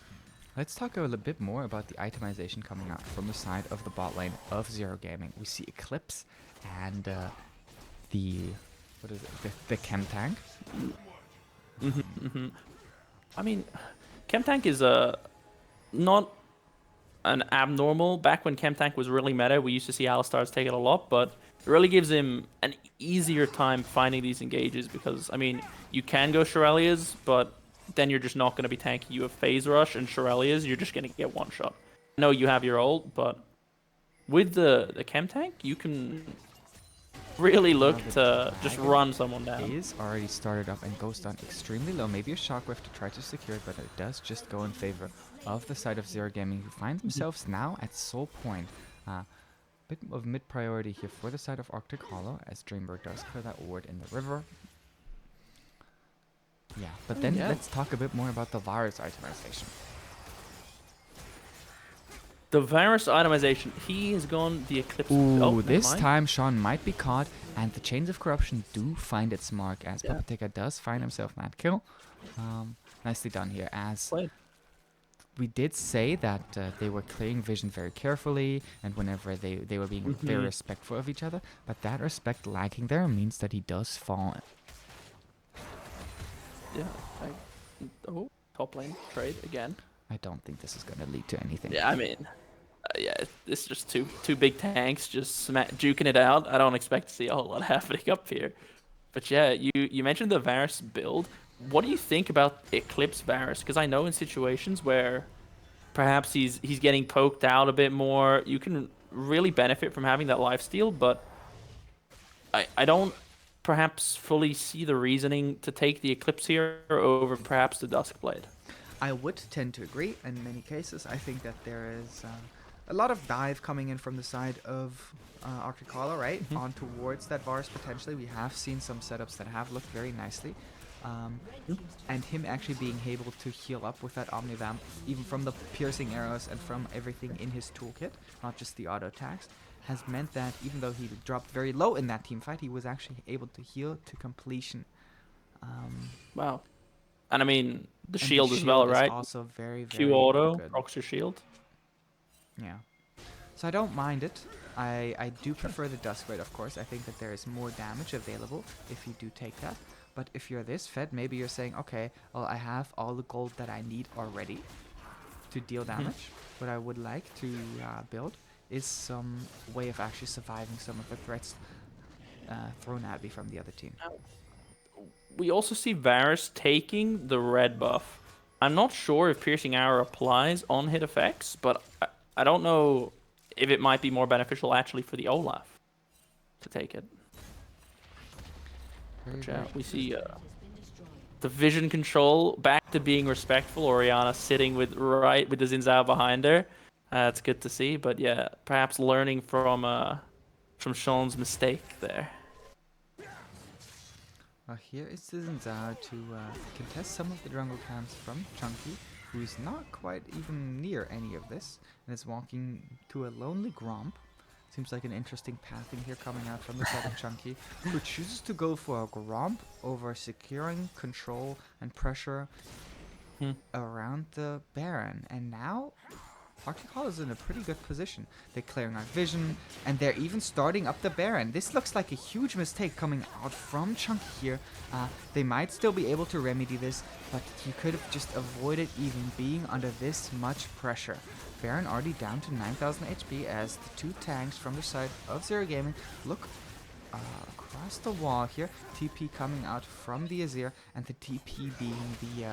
Let's talk a little bit more about the itemization coming out from the side of the bot lane of Zero Gaming. We see Eclipse and the Chem Tank. I mean, Chem Tank is not an abnormal. Back when Chem Tank was really meta, we used to see Alistars take it a lot, but it really gives him an easier time finding these engages because, I mean, you can go Shirelias, but then you're just not going to be tanky. You have Phase Rush and Shirelias, you're just going to get one shot. I know you have your ult, but with the Chem Tank, you can really look to just run someone down. Is already started up and goes down extremely low. Maybe a Shockwave to try to secure it, but it does just go in favor of the side of Zero Gaming, who find themselves now at Soul Point. Bit of mid priority here for the side of Arctic Hollow, as Dreamberg does clear that ward in the river. Yeah, but then let's talk a bit more about the virus itemization. The virus itemization, he has gone the Eclipse. Ooh, this time Sean might be caught, and the Chains of Corruption do find its mark, as Papiteka does find himself that kill. Nicely done here, as we did say that they were clearing vision very carefully, and whenever they were being very respectful of each other, but that respect lacking there means that he does fall. Yeah. Top lane trade again. I don't think this is going to lead to anything. Yeah, I mean, yeah, it's just two big tanks just juking it out. I don't expect to see a whole lot happening up here. But yeah, you mentioned the Varus build. What do you think about Eclipse Varus? Because I know in situations where perhaps he's getting poked out a bit more, you can really benefit from having that lifesteal, but I don't perhaps fully see the reasoning to take the Eclipse here over perhaps the Duskblade. I would tend to agree in many cases. I think that there is a lot of dive coming in from the side of Arctic Hollow, right? On towards that Varus potentially. We have seen some setups that have looked very nicely. And him actually being able to heal up with that Omnivamp, even from the piercing arrows and from everything in his toolkit, not just the auto attacks, has meant that even though he dropped very low in that team fight, he was actually able to heal to completion. Wow. And I mean, the shield as well, right? Also very, very Q auto, good. procs your shield. Yeah. So I don't mind it. I do prefer the Duskblade, of course. I think that there is more damage available if you do take that. But if you're this fed, maybe you're saying, okay, well, I have all the gold that I need already to deal damage. What I would like to build is some way of actually surviving some of the threats thrown at me from the other team. We also see Varus taking the red buff. I'm not sure if Piercing Arrow applies on hit effects, but I don't know if it might be more beneficial actually for the Olaf to take it. Very, Watch very out. We cute. see the vision control back to being respectful. Oriana sitting with the Xin Zhao behind her. It's good to see, but yeah, perhaps learning from Sean's mistake there. Here is Citizen Zhao to contest some of the jungle camps from Chunky, who's not quite even near any of this, and is walking to a lonely Gromp. Seems like an interesting pathing here coming out from the side of Chunky, who chooses to go for a Gromp over securing control and pressure around the Baron. And now Arctic Hollow is in a pretty good position. They're clearing out vision, and they're even starting up the Baron. This looks like a huge mistake coming out from Chunky here. They might still be able to remedy this, but you could have just avoided even being under this much pressure. Baron already down to 9,000 HP as the two tanks from the side of Zero Gaming look across the wall here. TP coming out from the Azir, and the TP being the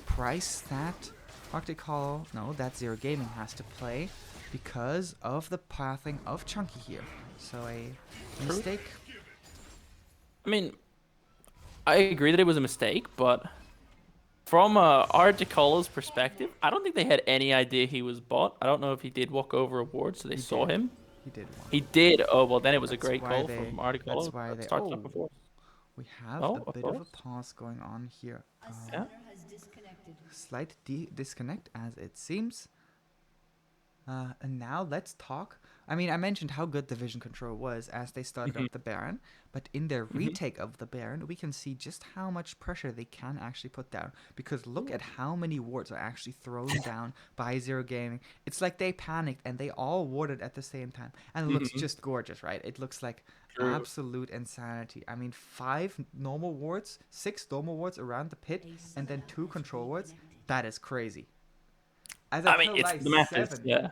price that Arctic Hollow, no, that Zero Gaming has to play because of the pathing of Chunky here. So a mistake. I mean, I agree that it was a mistake, but from Arctic Hollow's perspective, I don't think they had any idea he was bot. I don't know if he did walk over a ward, so they saw him. He did one. He did. Oh, well, then it was a That's great why call they- from Arctic Hollow. that's why they- Starts oh. up before. We have Oh, a of bit of a course. pause going on here. Yeah. Slight disconnect as it seems. And now let's talk. I mean, I mentioned how good the vision control was as they started up the Baron, but in their retake of the Baron, we can see just how much pressure they can actually put down. Because look at how many wards are actually thrown down by Zero Gaming. It's like they panicked and they all warded at the same time. And it looks just gorgeous, right? It looks like True. absolute insanity. I mean, 6 normal wards around the pit, and then 2 control wards. That is crazy. As I mean, feel it's like the map is, 7. yeah.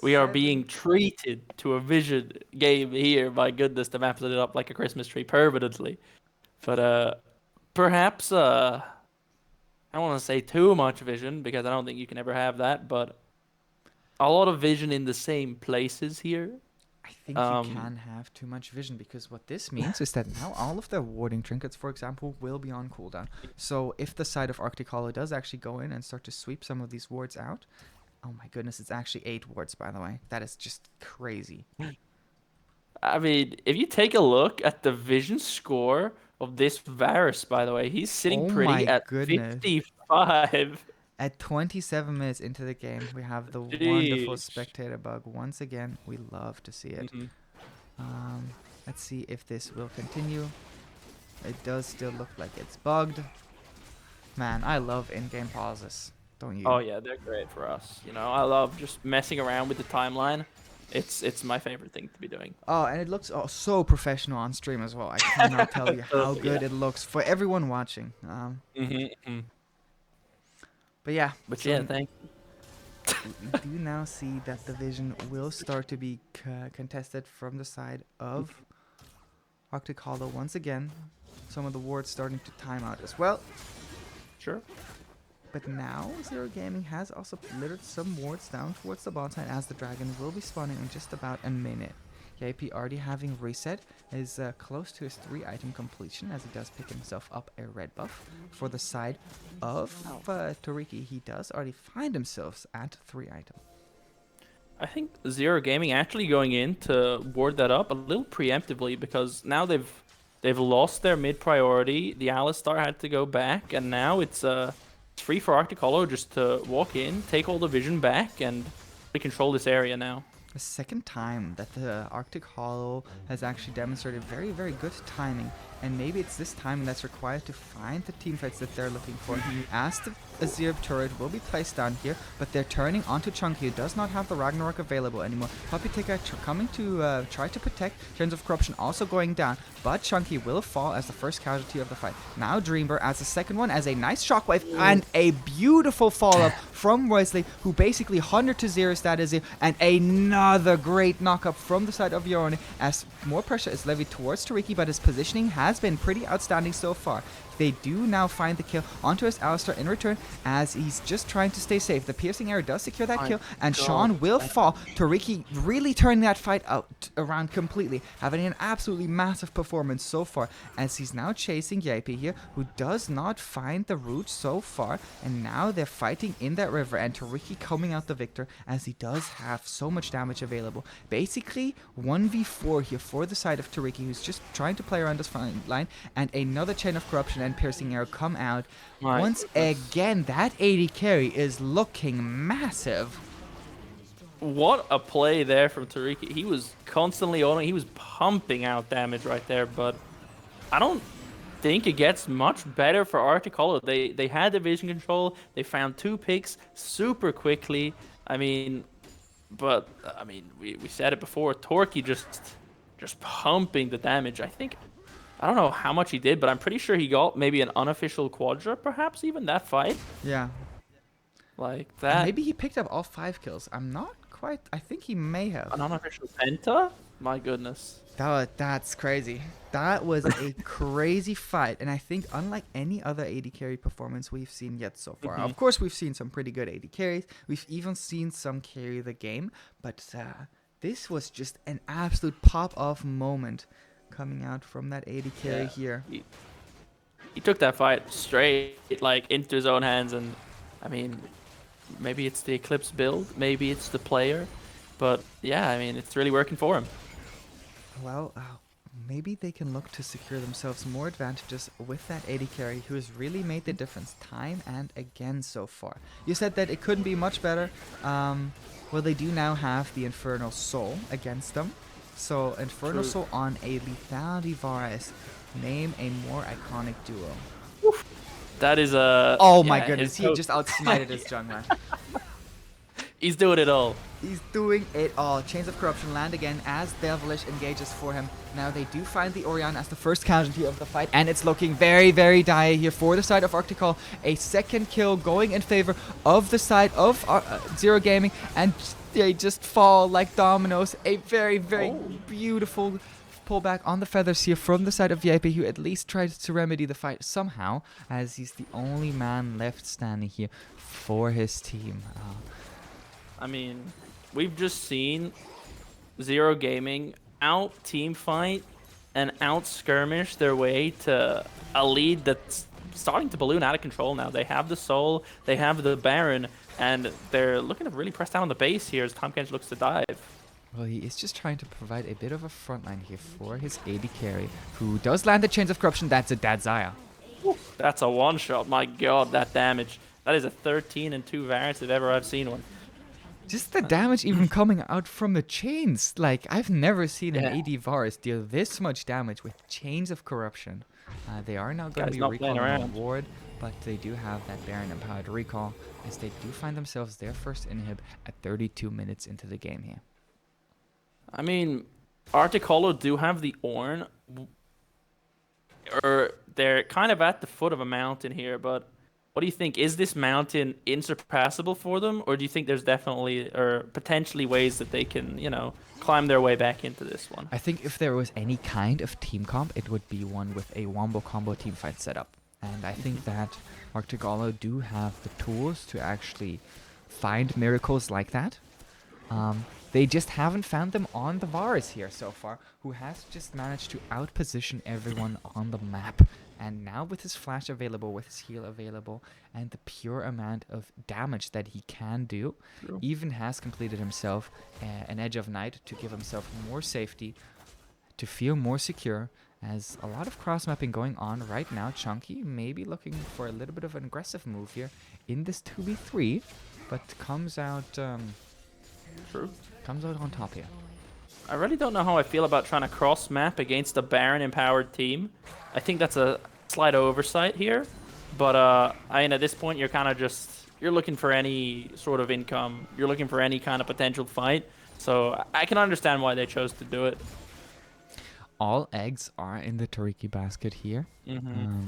We are 7. being treated to a vision game here. My goodness, the map lit up like a Christmas tree permanently. But perhaps I don't want to say too much vision because I don't think you can ever have that. But a lot of vision in the same places here. I think you can have too much vision because what this means is that now all of their warding trinkets, for example, will be on cooldown. So if the side of Arctic Hollow does actually go in and start to sweep some of these wards out, oh my goodness, it's actually 8 wards, by the way. That is just crazy. I mean, if you take a look at the vision score of this Varus, by the way, he's sitting Oh pretty my at goodness. 55. At 27 minutes into the game, we have the wonderful Jeez. spectator bug once again. We love to see it. Let's see if this will continue. It does still look like it's bugged. Man, I love in-game pauses. Don't you? Oh yeah, they're great for us. You know, I love just messing around with the timeline. It's my favorite thing to be doing. Oh, and it looks so professional on stream as well. I cannot tell you how good Yeah. it looks for everyone watching. But yeah. But so yeah, thank we do now see that the vision will start to be contested from the side of Arctic Hollow once again. Some of the wards starting to time out as well. Sure. But now Zero Gaming has also littered some wards down towards the bot side as the dragon will be spawning in just about a minute. JP already having reset is close to his 3-item completion as he does pick himself up a red buff. For the side of Toriki, he does already find himself at 3-item. I think Zero Gaming actually going in to ward that up a little preemptively because now they've lost their mid priority. The Alistar had to go back, and now it's free for Arctic Hollow just to walk in, take all the vision back, and control this area now. The second time that the Arctic Hollow has actually demonstrated very, very good timing. And maybe it's this time that's required to find the teamfights that they're looking for. As the Azir turret will be placed down here, but they're turning onto Chunky, who does not have the Ragnarok available anymore. Puppy Ticker coming to try to protect. Turns of Corruption also going down, but Chunky will fall as the first casualty of the fight. Now Dreamber as the second one, as a nice shockwave and a beautiful follow-up from Wesley, who basically 100 to 0 that Azir, and another great knock-up from the side of Yorone as more pressure is levied towards Toriki, but his positioning has been pretty outstanding so far. They do now find the kill onto his Alistar in return as he's just trying to stay safe. The piercing arrow does secure that My kill, and God. Sean will fall. Toriki really turning that fight out around completely, having an absolutely massive performance so far, as he's now chasing Yape here, who does not find the route so far, and now they're fighting in that river, and Toriki coming out the victor as he does have so much damage available. Basically 1v4 here for the side of Toriki, who's just trying to play around this front line, and another chain of corruption and piercing arrow come out. My Once goodness. again, that 80 carry is looking massive. What a play there from Tariq. He was constantly on it. He was pumping out damage right there, but I don't think it gets much better for Arctic Hollow. They had the vision control. They found 2 picks super quickly. I mean, but I mean, we said it before. Torquay just pumping the damage. I don't know how much he did, but I'm pretty sure he got maybe an unofficial quadra, perhaps even that fight. Yeah. Like And that. maybe he picked up all 5 kills. I'm not quite. I think he may have. An unofficial penta? My goodness. That's crazy. That was a crazy fight, and I think unlike any other AD carry performance we've seen yet so far. Of course, we've seen some pretty good AD carries. We've even seen some carry the game, but this was just an absolute pop-off moment coming out from that AD carry Yeah. here. He took that fight straight, like, into his own hands, and I mean, maybe it's the Eclipse build, maybe it's the player, but yeah, I mean, it's really working for him. Well, maybe they can look to secure themselves more advantages with that AD carry, who has really made the difference time and again so far. You said that it couldn't be much better. Well, they do now have the Infernal Soul against them. So, Infernal True. Soul on a Lethality Varus. Name a more iconic duo. That is a. Oh my yeah, goodness, his he coach- just outsmited his jungler. He's doing it all. He's doing it all. Chains of Corruption land again as Devilish engages for him. Now they do find the Orion as the first casualty of the fight, and it's looking very, very dire here for the side of Arctical. A second kill going in favor of the side of Zero Gaming, and they just fall like dominoes. A very, very beautiful pullback on the feathers here from the side of VIP, who at least tries to remedy the fight somehow, as he's the only man left standing here for his team. I mean, we've just seen Zero Gaming out team fight and out skirmish their way to a lead that's starting to balloon out of control now. They have the Soul, they have the Baron, and they're looking to really press down on the base here as Tom Kench looks to dive. Well, he is just trying to provide a bit of a frontline here for his AD carry, who does land the Chains of Corruption. That's a Dad Zaya. That's a one-shot. My god, that damage. That is a 13 and 2 variance if ever I've seen one. Just the damage even coming out from the chains. Like, I've never seen an Yeah. AD Varus deal this much damage with Chains of Corruption. They are now going to Guy's be not playing recalling around. a ward, but they do have that Baron Empowered recall, as they do find themselves their first inhib at 32 minutes into the game here. I mean, Arctic Hollow do have the Ornn. Or they're kind of at the foot of a mountain here, but what do you think? Is this mountain insurpassable for them, or do you think there's definitely or potentially ways that they can, climb their way back into this one? I think if there was any kind of team comp, it would be one with a Wombo combo team fight setup. And I think that Arctic Hollow do have the tools to actually find miracles like that. They just haven't found them on the Varus here so far, who has just managed to outposition everyone on the map. And now with his flash available, with his heal available, and the pure amount of damage that he can do, True. even has completed himself an Edge of Night to give himself more safety, to feel more secure, as a lot of cross-mapping going on right now. Chunky maybe looking for a little bit of an aggressive move here in this 2v3, but comes out True. on top here. I really don't know how I feel about trying to cross map against a Baron empowered team. I think that's a slight oversight here, but at this point you're looking for any sort of income. You're looking for any kind of potential fight. So I can understand why they chose to do it. All eggs are in the Toriki basket here. Mm-hmm.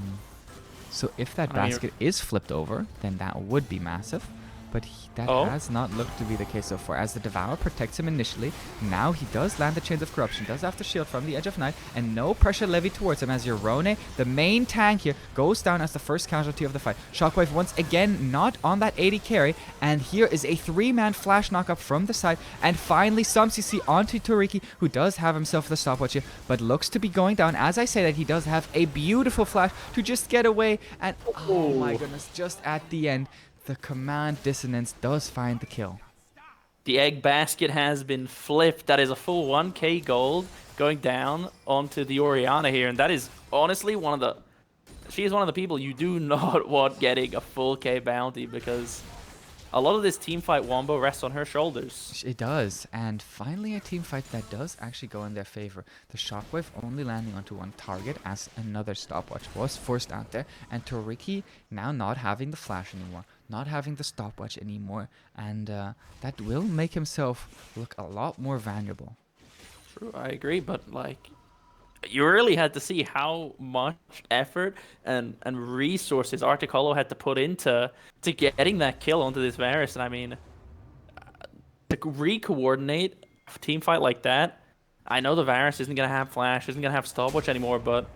So if that I mean, basket is flipped over, then that would be massive. but that Oh. has not looked to be the case so far, as the Devour protects him initially. Now he does land the Chains of Corruption, does have the shield from the Edge of Night, and no pressure levied towards him as Yorone, the main tank here, goes down as the first casualty of the fight. Shockwave once again not on that 80 carry, and here is a 3-man flash knockup from the side, and finally some CC onto Toriki, who does have himself the stopwatch here, but looks to be going down. As I say that, he does have a beautiful flash to just get away, and oh my goodness, just at the end, the command dissonance does find the kill. The egg basket has been flipped. That is a full 1k gold going down onto the Orianna here, and that is honestly she is one of the people you do not want getting a full K bounty, because a lot of this teamfight wombo rests on her shoulders. It does, and finally a team fight that does actually go in their favor. The Shockwave only landing onto one target as another stopwatch was forced out there, and Toriki now not having the flash anymore, not having the stopwatch anymore, and that will make himself look a lot more vulnerable. True, I agree, but like, you really had to see how much effort and resources Arctic Hollow had to put into getting that kill onto this Varus. And I mean, to re-coordinate a team fight like that, I know the Varus isn't going to have flash, isn't going to have stopwatch anymore, but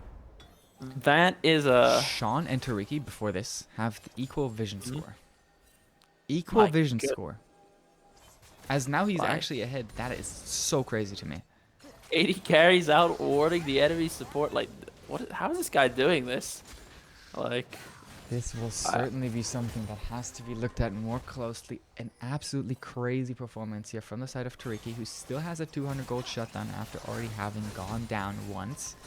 that is a... Sean and Toriki before this have the equal vision score. Equal My vision good- score. As now he's My- actually ahead. That is so crazy to me. 80 carries out warding the enemy support. Like, how is this guy doing this? Like, This will certainly be something that has to be looked at more closely. An absolutely crazy performance here from the side of Toriki, who still has a 200 gold shutdown after already having gone down once.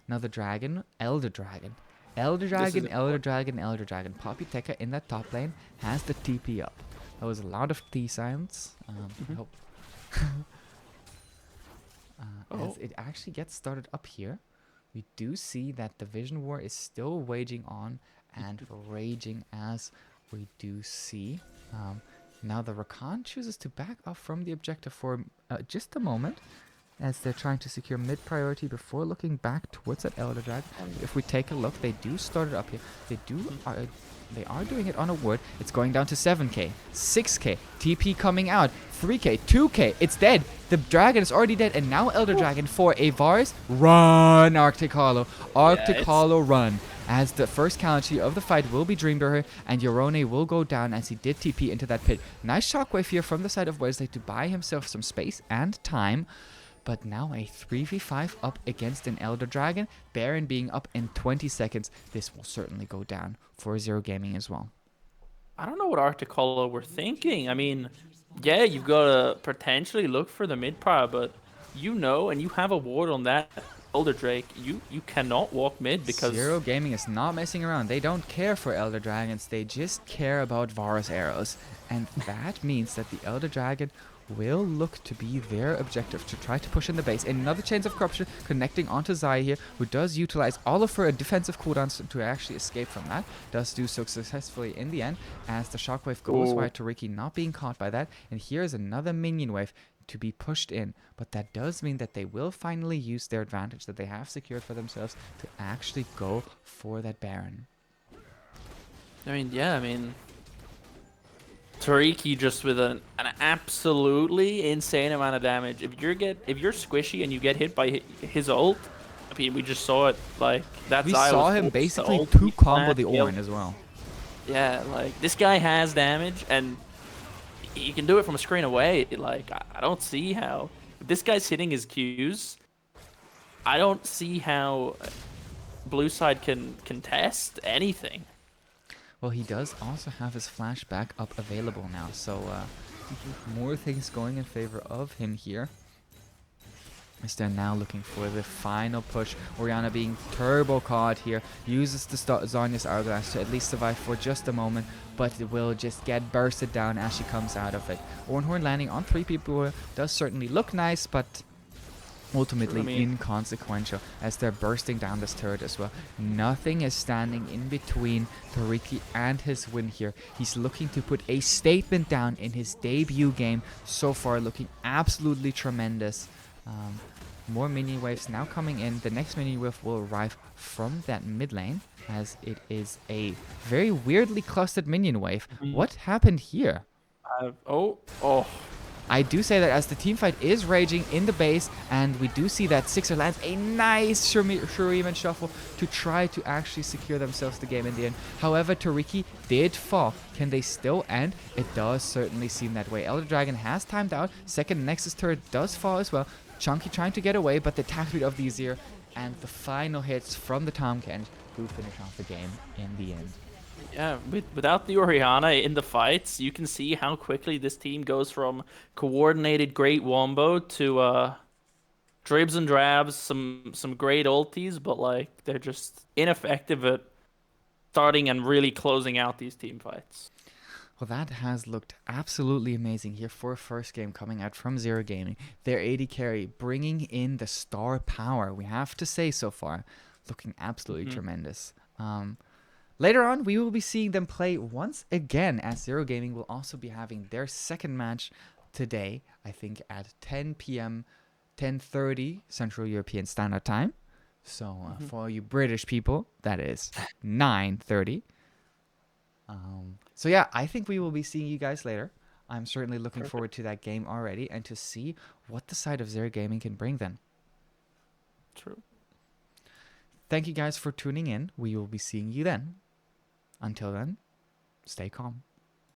Now the dragon, Elder Dragon. Elder Dragon, Elder Dragon, Elder Dragon. Poppy Tekka in that top lane has the TP up. That was a lot of T silence. I hope. As it actually gets started up here, we do see that the Vision War is still waging on and raging, as we do see. Now the Rakan chooses to back off from the objective for just a moment, as they're trying to secure mid priority before looking back towards that Elder Dragon. If we take a look, they do start it up here. They are doing it on a ward. It's going down to 7k, 6k, TP coming out, 3k, 2k, it's dead. The dragon is already dead, and now Elder Dragon for a Varus. Run, Arctic Hollow. Arctic Hollow, run. As the first casualty of the fight will be Dreambearer, and Yorone will go down as he did TP into that pit. Nice shockwave here from the side of Wesley to buy himself some space and time. But now a 3v5 up against an Elder Dragon. Baron being up in 20 seconds. This will certainly go down for Zero Gaming as well. I don't know what Arctic Hollow were thinking. I mean, yeah, you've got to potentially look for the mid prior, but you know, and you have a ward on that Elder Drake, you cannot walk mid because... Zero Gaming is not messing around. They don't care for Elder Dragons. They just care about Varus arrows. And that means that the Elder Dragon will look to be their objective, to try to push in the base. Another Chains of Corruption connecting onto Zaya here, who does utilize all of her defensive cooldowns to actually escape from that. Does do so successfully in the end, as the shockwave goes wide to Ricky, not being caught by that. And here's another minion wave to be pushed in, but that does mean that they will finally use their advantage that they have secured for themselves to actually go for that Baron. I mean, Tariki just with an absolutely insane amount of damage. If you're squishy and you get hit by his ult, I mean, we just saw it. Like that. We Zaya saw was him forced to basically ult, two he combo the flat killed. Orin as well. Yeah, like this guy has damage and he can do it from a screen away. Like I don't see how, if this guy's hitting his Qs, I don't see how blue side can contest anything. Well, he does also have his flashback up available now, so more things going in favor of him here. As they're now looking for the final push. Orianna being turbo caught here, uses the Zhonya's Hourglass to at least survive for just a moment, but it will just get bursted down as she comes out of it. Ornhorn landing on 3 people does certainly look nice, but ultimately inconsequential, as they're bursting down this turret as well. Nothing is standing in between Toriki and his win here. He's looking to put a statement down in his debut game so far, looking absolutely tremendous. More minion waves now coming in. The next minion wave will arrive from that mid lane, as it is a very weirdly clustered minion wave. What happened here? Oh. I do say that as the team fight is raging in the base, and we do see that Sixer lands a nice Shuriman shuffle to try to actually secure themselves the game in the end. However, Toriki did fall. Can they still end? It does certainly seem that way. Elder Dragon has timed out. Second Nexus turret does fall as well. Chunky trying to get away, but the attack speed of the Azir and the final hits from the Tahm do finish off the game in the end. Yeah, without the Orianna in the fights, you can see how quickly this team goes from coordinated great wombo to dribs and drabs, some great ultis, but like they're just ineffective at starting and really closing out these team fights. Well, that has looked absolutely amazing here for a first game coming out from Zero Gaming. Their AD carry bringing in the star power, we have to say so far. Looking absolutely tremendous. Later on, we will be seeing them play once again, as Zero Gaming will also be having their second match today, I think at 10 p.m., 10:30 Central European Standard Time. So for you British people, that is 9:30. So yeah, I think we will be seeing you guys later. I'm certainly looking forward to that game already and to see what the side of Zero Gaming can bring then. True. Thank you guys for tuning in. We will be seeing you then. Until then, stay calm.